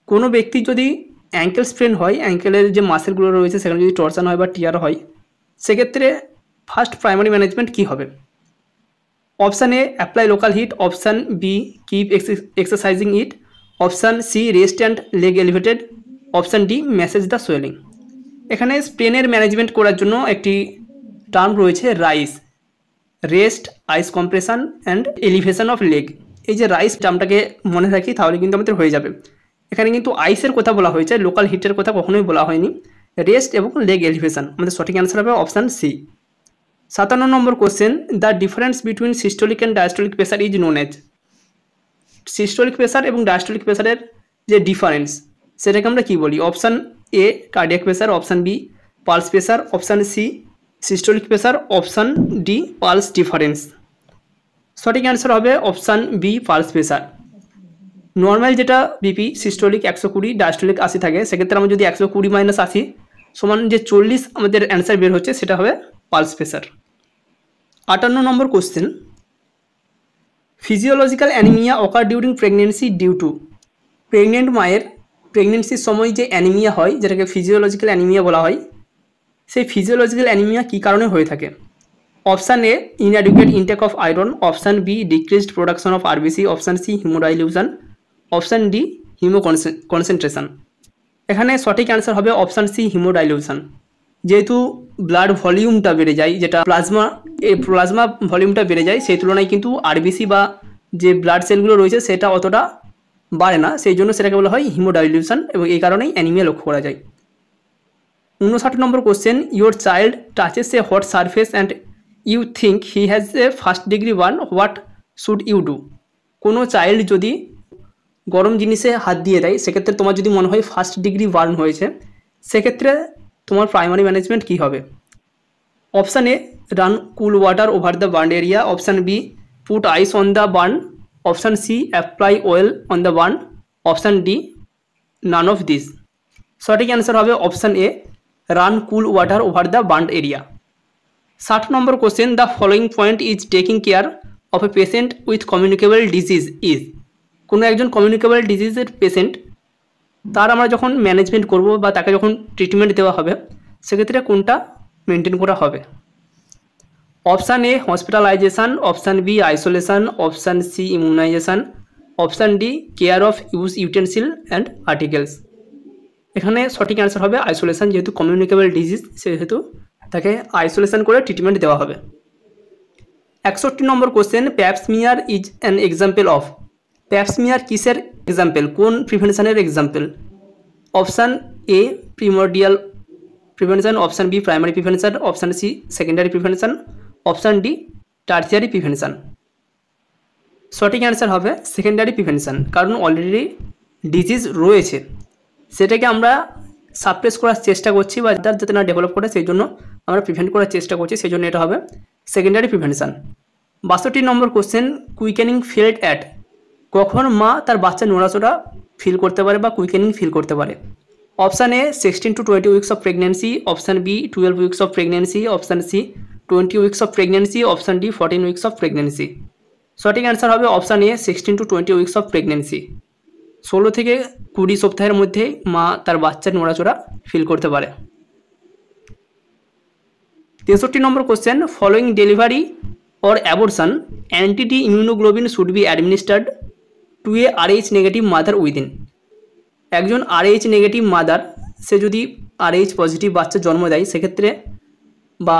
কোনো ব্যক্তি যদি অ্যাঙ্কেল স্প্রেন হয়, অ্যাঙ্কেলের যে মাসেলগুলো রয়েছে সেখানে যদি টর্সান হয় বা টিয়ার হয়, সেক্ষেত্রে ফার্স্ট প্রাইমারি ম্যানেজমেন্ট কী হবে? Option A apply local heat, option B keep exercising it, option C rest and leg elevated, option D massage the swelling. এখানে স্প্রেনের ম্যানেজমেন্ট করার জন্য একটি টার্ম রয়েছে RICE, rest, ice compression and elevation of leg. এই যে rice টার্মটাকে মনে রাখি তাহলে কিন্তু আমাদের হয়ে যাবে। এখানে কিন্তু আইসের কথা বলা হয়েছে, লোকাল হিটের কথা কখনোই বলা হয়নি। রেস্ট এবং লেগ এলিভেশন, আমাদের সঠিক অ্যান্সার হবে option C. 57 number question, the difference between systolic and diastolic pressure is known as. Systolic pressure এবং ডায়াস্টোলিক প্রেসারের যে ডিফারেন্স সেটাকে আমরা কী বলি? Option A cardiac pressure, option B pulse pressure, option C systolic pressure, option D pulse difference. সঠিক answer হবে option B pulse pressure. Normal যেটা বিপি সিস্টোলিক 120, ডায়াস্টোলিক 80 থাকে, সেক্ষেত্রে আমরা যদি 120 - 80 সমান যে 40 আমাদের অ্যান্সার বের হচ্ছে সেটা হবে pulse pressure. 58 number question, physiological anaemia occur during pregnancy due to. Pregnant মায়ের প্রেগনেন্সির সময় যে অ্যানিমিয়া হয় যেটাকে ফিজিওলজিক্যাল অ্যানিমিয়া বলা হয়, সেই ফিজিওলজিক্যাল অ্যানিমিয়া কী কারণে হয়ে থাকে? Option A inadequate intake of iron, option B decreased production of RBC, option C haemodilution, option D haemoconcentration. এখানে সঠিক অ্যান্সার হবে অপশান সি হিমোডাইলিউশন। যেহেতু ব্লাড ভলিউমটা বেড়ে যায়, যেটা প্লাজমা ভলিউমটা বেড়ে যায়, সেই তুলনায় কিন্তু আরবিসি বা যে ব্লাড সেলগুলো রয়েছে সেটা অতটা বাড়ে না, সেই জন্য সেটাকে বলা হয় হিমোডাইলিউশন, এবং এই কারণেই অ্যানিমিয়া লক্ষ্য করা যায়। 59 নম্বর question, your child touches a hot surface and you think he has a first degree burn, what should you do? কোনো চাইল্ড যদি গরম জিনিসে হাত দিয়ে দেয়, সেক্ষেত্রে তোমার যদি মনে হয় ফার্স্ট ডিগ্রি বার্ন হয়েছে, সেক্ষেত্রে তোমার প্রাইমারি ম্যানেজমেন্ট কী হবে? Option A, run cool water over the burn area. Option B, put ice on the burn. Option C, apply oil on the burn. Option D, none of this. সঠিক answer হবে option A, run cool water over the burn area. 60 number question, the following point is taking care of a patient with communicable disease is. কোনো একজন communicable ডিজিজের patient, তার আমরা যখন management করব বা তাকে যখন ট্রিটমেন্ট দেওয়া হবে, সেক্ষেত্রে কোনটা মেনটেন করা হবে? Option A, hospitalisation. Option B, isolation. Option C, immunisation. Option D, care of use utensil and articles. এখানে সঠিক অ্যান্সার হবে আইসোলেশন, যেহেতু কমিউনিকেবল ডিজিজ সেহেতু তাকে আইসোলেশন করে ট্রিটমেন্ট দেওয়া হবে। 61 number question, pap smear is an example of. Pap smear কিসের এক্সাম্পল, কোন প্রিভেনশনের example? Option A, primordial prevention. Option B, primary prevention. Option C, secondary prevention. Option D, tertiary prevention. সঠিক অ্যান্সার হবে সেকেন্ডারি প্রিভেনশন, কারণ already disease রয়েছে, সেটাকে আমরা suppress করার চেষ্টা করছি বা তার যাতে না ডেভেলপ করে সেই জন্য আমরা প্রিভেন্ট করার চেষ্টা করছি, সেই জন্য এটা হবে secondary prevention. 62 number question, quickening felt at. কখন মা তার বাচ্চা নড়াচড়া ফিল করতে পারে বা কুইকেনিং ফিল করতে পারে? Option A, 16 to 20 weeks of pregnancy. Option B, 12 weeks of pregnancy. Option C, 20 weeks of pregnancy. Option D, 14 weeks of pregnancy. সঠিক অ্যান্সার হবে option A, 16 to 20 weeks of pregnancy. 16 থেকে 20 সপ্তাহের মধ্যে মা তার বাচ্চার নড়াচড়া ফিল করতে পারে। 63 number question, following delivery or abortion anti immunoglobin should be administered to a RH negative mother within. একজন RH নেগেটিভ মাদার, সে যদি RH পজিটিভ বাচ্চা জন্ম দেয়, সেক্ষেত্রে বা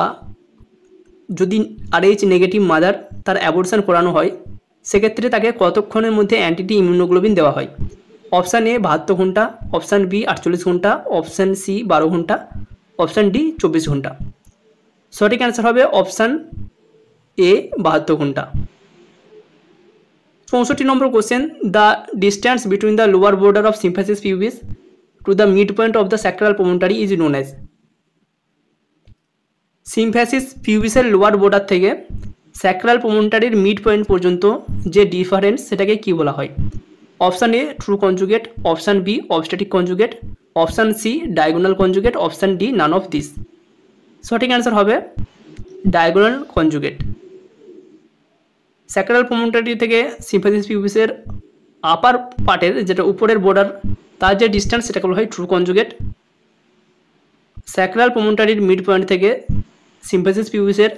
যদি RH নেগেটিভ মাদার তার অ্যাবর্শন করানো হয়, সেক্ষেত্রে তাকে কতক্ষণের মধ্যে অ্যান্টি ইমিউনোগ্লোবিন দেওয়া হয়? অপশান এ, 72 ঘন্টা। অপশান বি, 48 ঘন্টা। অপশান সি, 12 ঘন্টা। অপশান ডি, 24 ঘন্টা। সঠিক অ্যান্সার হবে অপশান এ, 72 ঘন্টা। 64 number question, the distance between the lower border of symphysis pubis to the mid point of the sacral promontory is known as. Symphysis পিউবিসের lower border থেকে sacral প্রমোটারির mid point পর্যন্ত যে difference, সেটাকে কি বলা হয়? Option A, true conjugate. Option B, obstetric conjugate. Option C, diagonal conjugate. Option D, none of this. সঠিক অ্যান্সার হবে ডায়াগোনাল কনজুগেট। স্যাক্রাল প্রমোটারি থেকে সিম্ফ্যাসিস পিউবিসের আপার পার্টের, যেটা উপরের বর্ডার, তার যে ডিস্টেন্স, সেটাকে বলা হয় ট্রু কনজুগেট। স্যাক্রাল প্রমোটারির মিড পয়েন্ট থেকে সিম্ফ্যাসিস পিউবিসের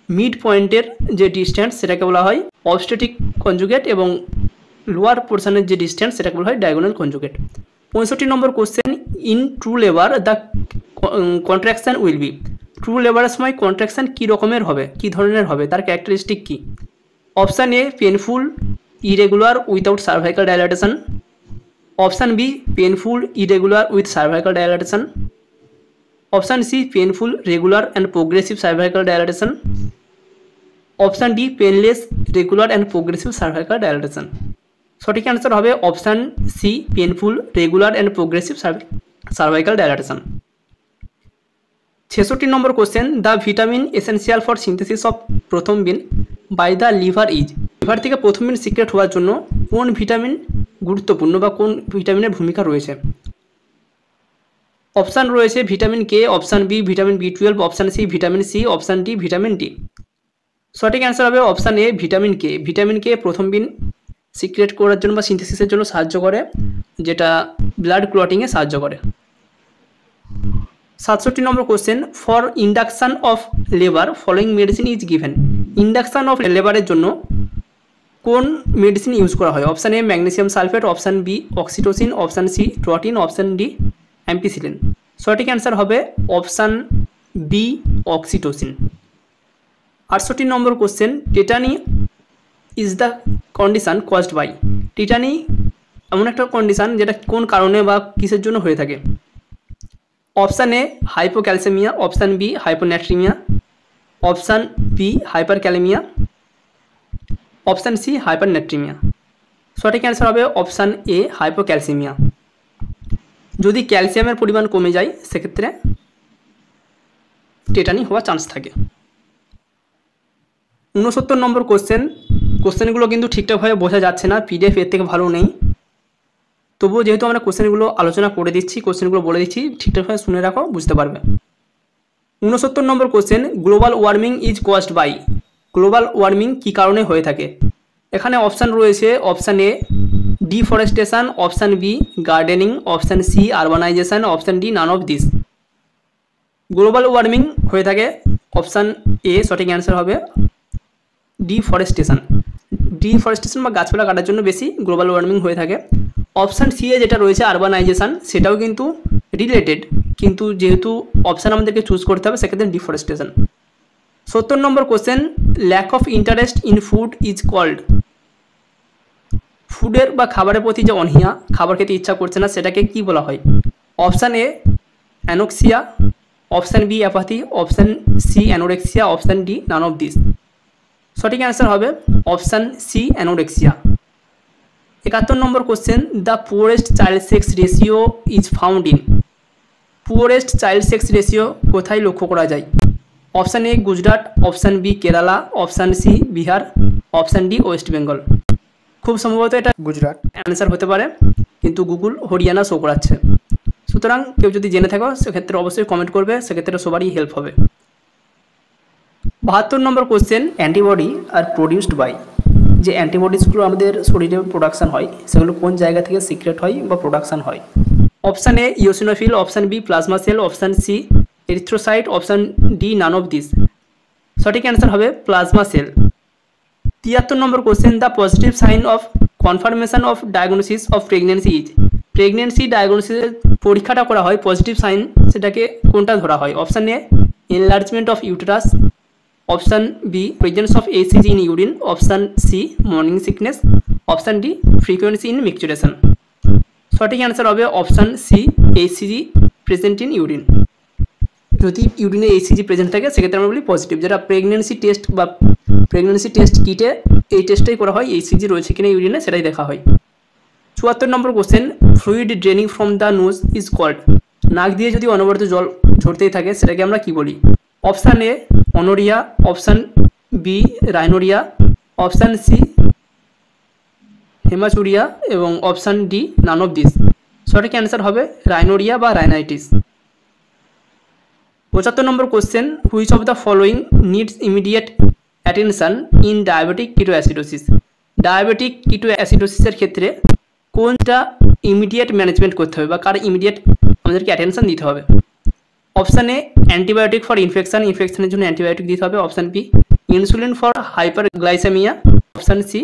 মিড পয়েন্টের যে ডিস্টেন্স, সেটাকে বলা হয় অবস্ট্যাটিক কনজুগেট, এবং লোয়ার পোর্শনের যে ডিস্টেন্স, সেটাকে বলা হয় diagonal conjugate. 65 number question, in true labour the contraction will be. True লেবারের সময় কন্ট্রাকশান কী রকমের হবে, কী ধরনের হবে, তার ক্যারেক্টারিস্টিক কী? Option A, painful irregular without cervical dilatation. Option B, painful irregular with cervical dilatation. Option C, painful regular and progressive cervical dilatation. Option D, painless regular and progressive cervical dilatation. সঠিক answer হবে option C, painful regular and progressive cervical dilatation. 66 number question, the vitamin essential for synthesis of prothrombin by the liver is. Liver থেকে prothrombin secret হওয়ার জন্য কোন vitamin গুরুত্বপূর্ণ বা কোন ভিটামিনের ভূমিকা রয়েছে? অপশান রয়েছে vitamin K. Option B, vitamin B12। Option C, vitamin C. Option D, vitamin D. সঠিক অ্যান্সার হবে option A, vitamin K. Vitamin K প্রথমবিন সিক্রেট করার জন্য বা সিনথেসিসের জন্য সাহায্য করে, যেটা ব্লাড ক্লটিংয়ে সাহায্য করে। 67 number question, for induction of labour following medicine is given. Induction of লেবারের জন্য কোন মেডিসিন ইউজ করা হয়? Option A, magnesium sulphate. Option B, oxytocin. Option C, tretin. Option D, ampicillin. সঠিক অ্যান্সার হবে option B, oxytocin. 68 number question, tetany is the condition caused by. Tetany এমন একটা condition যেটা কোন কারণে বা কিসের জন্য হয়ে থাকে। Option A hypocalcaemia, option B hyponatraemia, option B hyperkalaemia, option C hypernatraemia. সঠিক অ্যান্সার হবে অপশান এ হাইপোক্যালসেমিয়া। যদি ক্যালসিয়ামের পরিমাণ কমে যায় সেক্ষেত্রে টেটানি হওয়ার চান্স থাকে। 69 নম্বর কোশ্চেনগুলো কিন্তু ঠিকঠাকভাবে বোঝা যাচ্ছে না, পিডিএফ এর থেকে ভালো নেই। তবুও যেহেতু আমরা কোশ্চেনগুলো আলোচনা করে দিচ্ছি, কোশ্চেনগুলো বলে দিচ্ছি, ঠিকঠাকভাবে শুনে রাখো, বুঝতে পারবে। 69 number question, global warming is caused by. Global warming কী কারণে হয়ে থাকে? এখানে অপশান রয়েছে option A deforestation, option B gardening, option C urbanisation, option D none of this. Global warming হয়ে থাকে অপশান এ, সঠিক অ্যান্সার হবে ডিফরেস্টেশন। ডিফরেস্টেশন বা গাছপালা কাটার জন্য বেশি গ্লোবাল ওয়ার্মিং হয়ে থাকে। অপশান সি এ যেটা রয়েছে আরবানাইজেশন, সেটাও কিন্তু রিলেটেড, কিন্তু যেহেতু অপশান আমাদেরকে চুজ করতে হবে সেক্ষেত্রে deforestation. 70 number question, lack of interest in food is called. ফুডের বা খাবারের প্রতি যে অনীহা, খাবার খেতে ইচ্ছা করছে না, সেটাকে কি বলা হয়? Option A anoxia, option B apathy, option C anorexia, option D none of this. সঠিক অ্যান্সার হবে option C anorexia. 71 number question, the poorest child sex ratio is found in. Poorest child sex ratio কোথায় লক্ষ্য করা যায়? Option A Gujarat, option B Kerala, option C Bihar, option D West Bengal. খুব সম্ভবত এটা Gujarat answer হতে পারে, কিন্তু গুগল হরিয়ানা শো করাচ্ছে। সুতরাং কেউ যদি জেনে থাকো সেক্ষেত্রে অবশ্যই কমেন্ট করবে, সেক্ষেত্রে সবারই হেল্প হবে। 72 number question, antibody are produced by. যে অ্যান্টিবডিসগুলো আমাদের শরীরে প্রোডাকশান হয় সেগুলো কোন জায়গা থেকে সিক্রেট হয় বা প্রোডাকশান হয়? Option A eosinophil, option B plasma cell, option C erythrocyte, option D none of this. সঠিক অ্যান্সার হবে plasma cell. 73 number question, the positive sign of confirmation of diagnosis of pregnancy is. Pregnancy ডায়াগনোসিসের পরীক্ষাটা করা হয়, positive sign সেটাকে কোনটা ধরা হয়? Option A enlargement of uterus, option B presence of HCG in urine, option C morning sickness, option D frequency in micturition. সঠিক answer হবে option C HCG present in urine. যদি ইউরিনে এইচসিজি প্রেজেন্ট থাকে সেক্ষেত্রে আমরা বলি পজিটিভ। যেটা pregnancy test বা প্রেগনেন্সি টেস্ট কিটে এই টেস্টটাই করা হয়, এইচসিজি রয়েছে কিনা ইউরিনে সেটাই দেখা হয়। 74 number question, fluid draining from the nose is called. নাক দিয়ে যদি অনবরত জল ঝরতেই থাকে সেটাকে আমরা কি বলি? Option A anuria, option B rhinorrhoea, option C haematuria এবং option D none of this. সঠিক অ্যান্সার হবে রাইনোরিয়া বা rhinitis. 75 number question, which of the following needs immediate attention in diabetic ketoacidosis. Diabetic কিটোঅ্যাসিডোসিসের ক্ষেত্রে কোনটা ইমিডিয়েট ম্যানেজমেন্ট করতে হবে বা কার ইমিডিয়েট আমাদেরকে অ্যাটেনশন দিতে হবে? অপশান এ অ্যান্টিবায়োটিক ফর ইনফেকশনের জন্য অ্যান্টিবায়োটিক দিতে হবে, option B insulin for hyperglycaemia, option C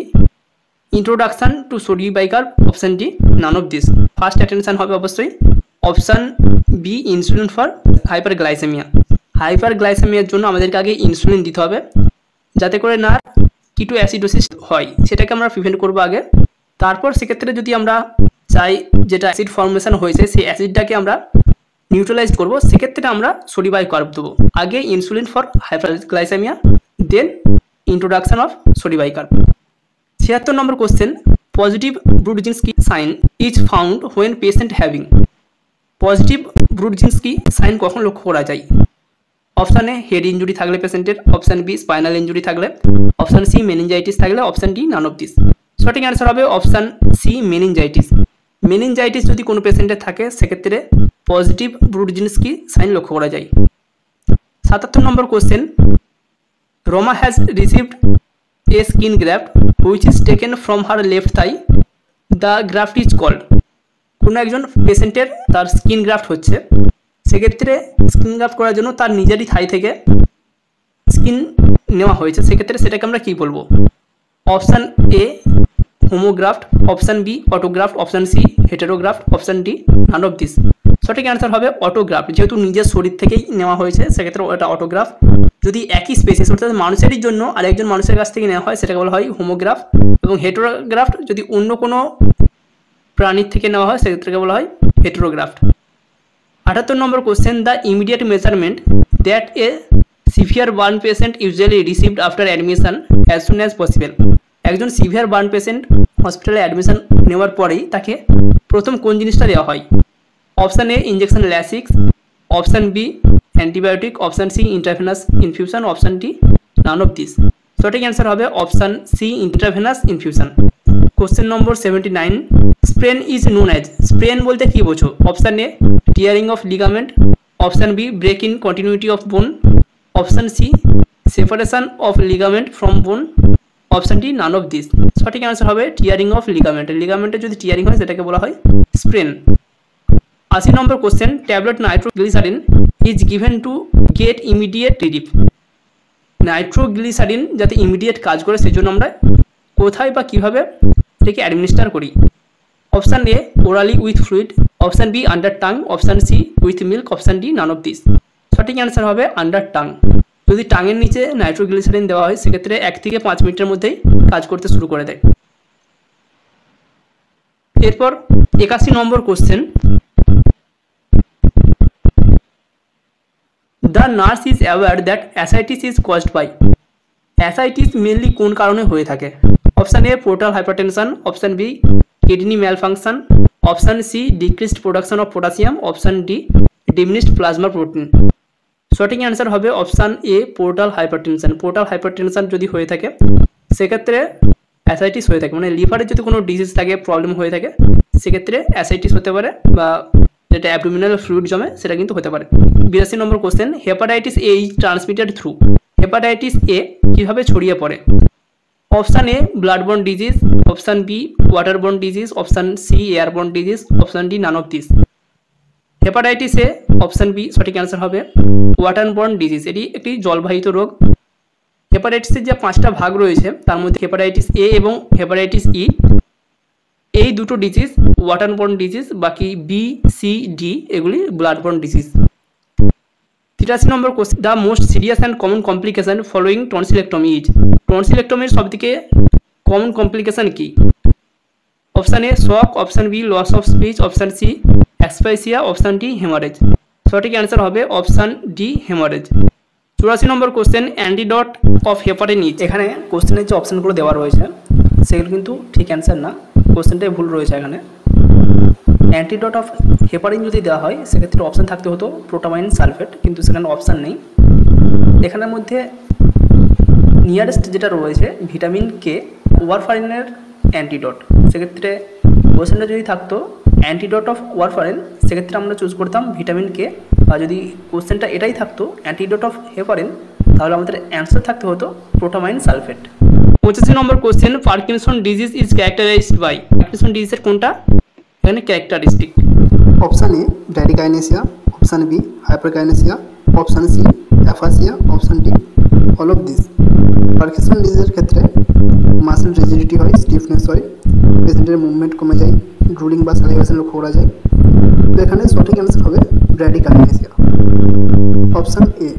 introduction to sodium bicarb, option D none of this. First attention হবে অবশ্যই option B insulin for hyperglycaemia. হাইপারগ্লাইসেমিয়ার জন্য আমাদেরকে আগে ইনসুলিন দিতে হবে যাতে করে না কিটোঅ্যাসিডোসিস হয়, সেটাকে আমরা প্রিভেন্ট করবো আগে। তারপর সেক্ষেত্রে যদি আমরা চাই যেটা অ্যাসিড ফর্মেশন হয়েছে সেই অ্যাসিডটাকে আমরা নিউট্রালাইজ করবো, সেক্ষেত্রে আমরা সোডিয়াম বাইকার্ব দেবো। আগে insulin for hyperglycaemia, then introduction of sodium bicarb. 76 number question, positive Brudzinski sign is found when patient having. Positive Brudzinski sign কখন লক্ষ্য করা যায়? অপশান এ হেড ইঞ্জুরি থাকলে পেশেন্টের, অপশান বি স্পাইনাল ইঞ্জুরি থাকলে, অপশান সি মেনিনজাইটিস থাকলে, option D none of this. সঠিক answer হবে অপশান সি মেনিনজাইটিস। মেনিনজাইটিস যদি কোনো পেশেন্টের থাকে সেক্ষেত্রে পজিটিভ ব্রুডজিনস্কি সাইন লক্ষ্য করা যায়। 77 number question, Roma has received a skin graft which is taken from her left thigh, the graft is called. কোনো একজন পেশেন্টের তার স্কিন গ্রাফট হচ্ছে, সেক্ষেত্রে স্কিন গ্রাফট করার জন্য তার নিজেরই থাই থেকে স্কিন নেওয়া হয়েছে, সেক্ষেত্রে সেটাকে আমরা কী বলবো? Option A homograft, option B autograft, option C heterograft, option D none of this. সঠিক অ্যান্সার হবে অটোগ্রাফট। যেহেতু নিজের শরীর থেকেই নেওয়া হয়েছে সেক্ষেত্রে ওটা অটোগ্রাফ। যদি একই স্পেসিস অর্থাৎ মানুষেরই জন্য আর একজন মানুষের কাছ থেকে নেওয়া হয় সেটাকে বলা হয় হোমোগ্রাফট, এবং হেটেরোগ্রাফট যদি অন্য কোনো প্রাণীর থেকে নেওয়া হয় সেটাকে বলা হয় heterograft. 78 number question, the immediate measurement that a severe burn patient usually received after admission as soon as possible. একজন সিভিয়ার বার্ন পেশেন্ট হসপিটালে অ্যাডমিশন নেওয়ার পরেই তাকে প্রথম কোন জিনিসটা দেওয়া হয়? Option A injection Lasix, option B antibiotic, option C intravenous infusion, option D none of this. সঠিক অ্যান্সার হবে option C intravenous infusion. Question number 79, sprain is known as. Sprain বলতে কী বোঝো? Option A tearing of ligament, option B break in continuity of bone, option C separation of ligament from bone, option D none of this. সঠিক answer হবে tearing of ligament. লিগামেন্টে যদি tearing হয় সেটাকে বলা হয় sprain. 80 number question, tablet nitroglycerin is given to get immediate relief. Nitroglycerin যাতে immediate কাজ করে সেজন্য আমরা কোথায় বা কীভাবে এটাকে অ্যাডমিনিস্টার করি? Option A orally with fluid, option B under tongue, option C with milk, option D none of this. সঠিক অ্যান্সার হবে আন্ডার টাং। যদি টাঙের নিচে নাইট্রোগ্লিসারিন দেওয়া হয় সেক্ষেত্রে 1 থেকে 5 মিনিটের মধ্যেই কাজ করতে শুরু করে দেয়। এরপর 81 number question, the nurse is aware that ascites is caused by. Ascites mainly কোন কারণে হয়ে থাকে? Option A portal hypertension, option B kidney malfunction, option C decreased production of potassium, option D diminished plasma protein. সঠিক answer হবে option A portal hypertension. Portal hypertension যদি হয়ে থাকে সেক্ষেত্রে অ্যাসাইটিস হয়ে থাকে, মানে লিভারে যদি কোনো ডিজিজ থাকে, প্রবলেম হয়ে থাকে সেক্ষেত্রে অ্যাসাইটিস হতে পারে, বা যেটা অ্যাবডোমিনাল ফ্লুইড জমে সেটা কিন্তু হতে পারে। 82 number question, hepatitis A is transmitted through. Hepatitis A কীভাবে ছড়িয়ে পড়ে? Option A bloodborne disease, option B waterborne disease, option C airborne disease, option D none of this. Hepatitis A option B সঠিক answer হবে waterborne disease. এটি একটি জলবাহিত রোগ। হেপাটাইটিসের যে 5টা ভাগ রয়েছে তার মধ্যে হেপাটাইটিস এ এবং হেপাটাইটিস ই, এই দুটো ডিজিজ ওয়াটারবোর্ন ডিজিজ, বাকি বি সি ডি এগুলি bloodborne disease. 83 number question, the most serious and common complication following tonsillectomy is. টনসিলেক্টমির সবথেকে কমন কমপ্লিকেশন কি? Option A shock, option B loss of speech, option C asphyxia, option D haemorrhage. সঠিক answer হবে option D haemorrhage. 84 number question, antidote of heparin is. এখানে কোশ্চেনের যে অপশানগুলো দেওয়া রয়েছে সেগুলো কিন্তু ঠিক অ্যান্সার না, কোশ্চেনটাই ভুল রয়েছে এখানে। অ্যান্টিডট অফ হেপারিন যদি দেওয়া হয় সেক্ষেত্রে অপশান থাকতে হতো প্রোটামাইন সালফেট, কিন্তু সেখানে অপশান নেই। এখানের মধ্যে নিয়ারেস্ট যেটা রয়েছে ভিটামিন কে, ওয়ারফারিনের অ্যান্টিডট, সেক্ষেত্রে কোশ্চেনটা যদি থাকতো অ্যান্টিডট অফ ওয়ারফারিন সেক্ষেত্রে আমরা চুজ করতাম ভিটামিন কে, আর যদি কোশ্চেনটা এটাই থাকতো অ্যান্টিডট অফ হেপারিন তাহলে আমাদের অ্যান্সার থাকতে হতো protamine sulphate. 85 number question, Parkinson disease is characterised by. Parkinson ডিজিজের কোনটা এখানে characteristic? Option A bradykinesia, option B hyperkinesia, option C aphasia, option D all of this. Parkinson ডিজিজের ক্ষেত্রে মাসেল রিজিডিটি হয়, স্টিফনেস হয়, পেশেন্টের মুভমেন্ট কমে যায়, ড্রুলিং বা সালিভেশন লক্ষ্য করা যায়। তো এখানে সঠিক অ্যান্সার হবে ব্র্যাডিকাইনেসিয়া, অপশান এ।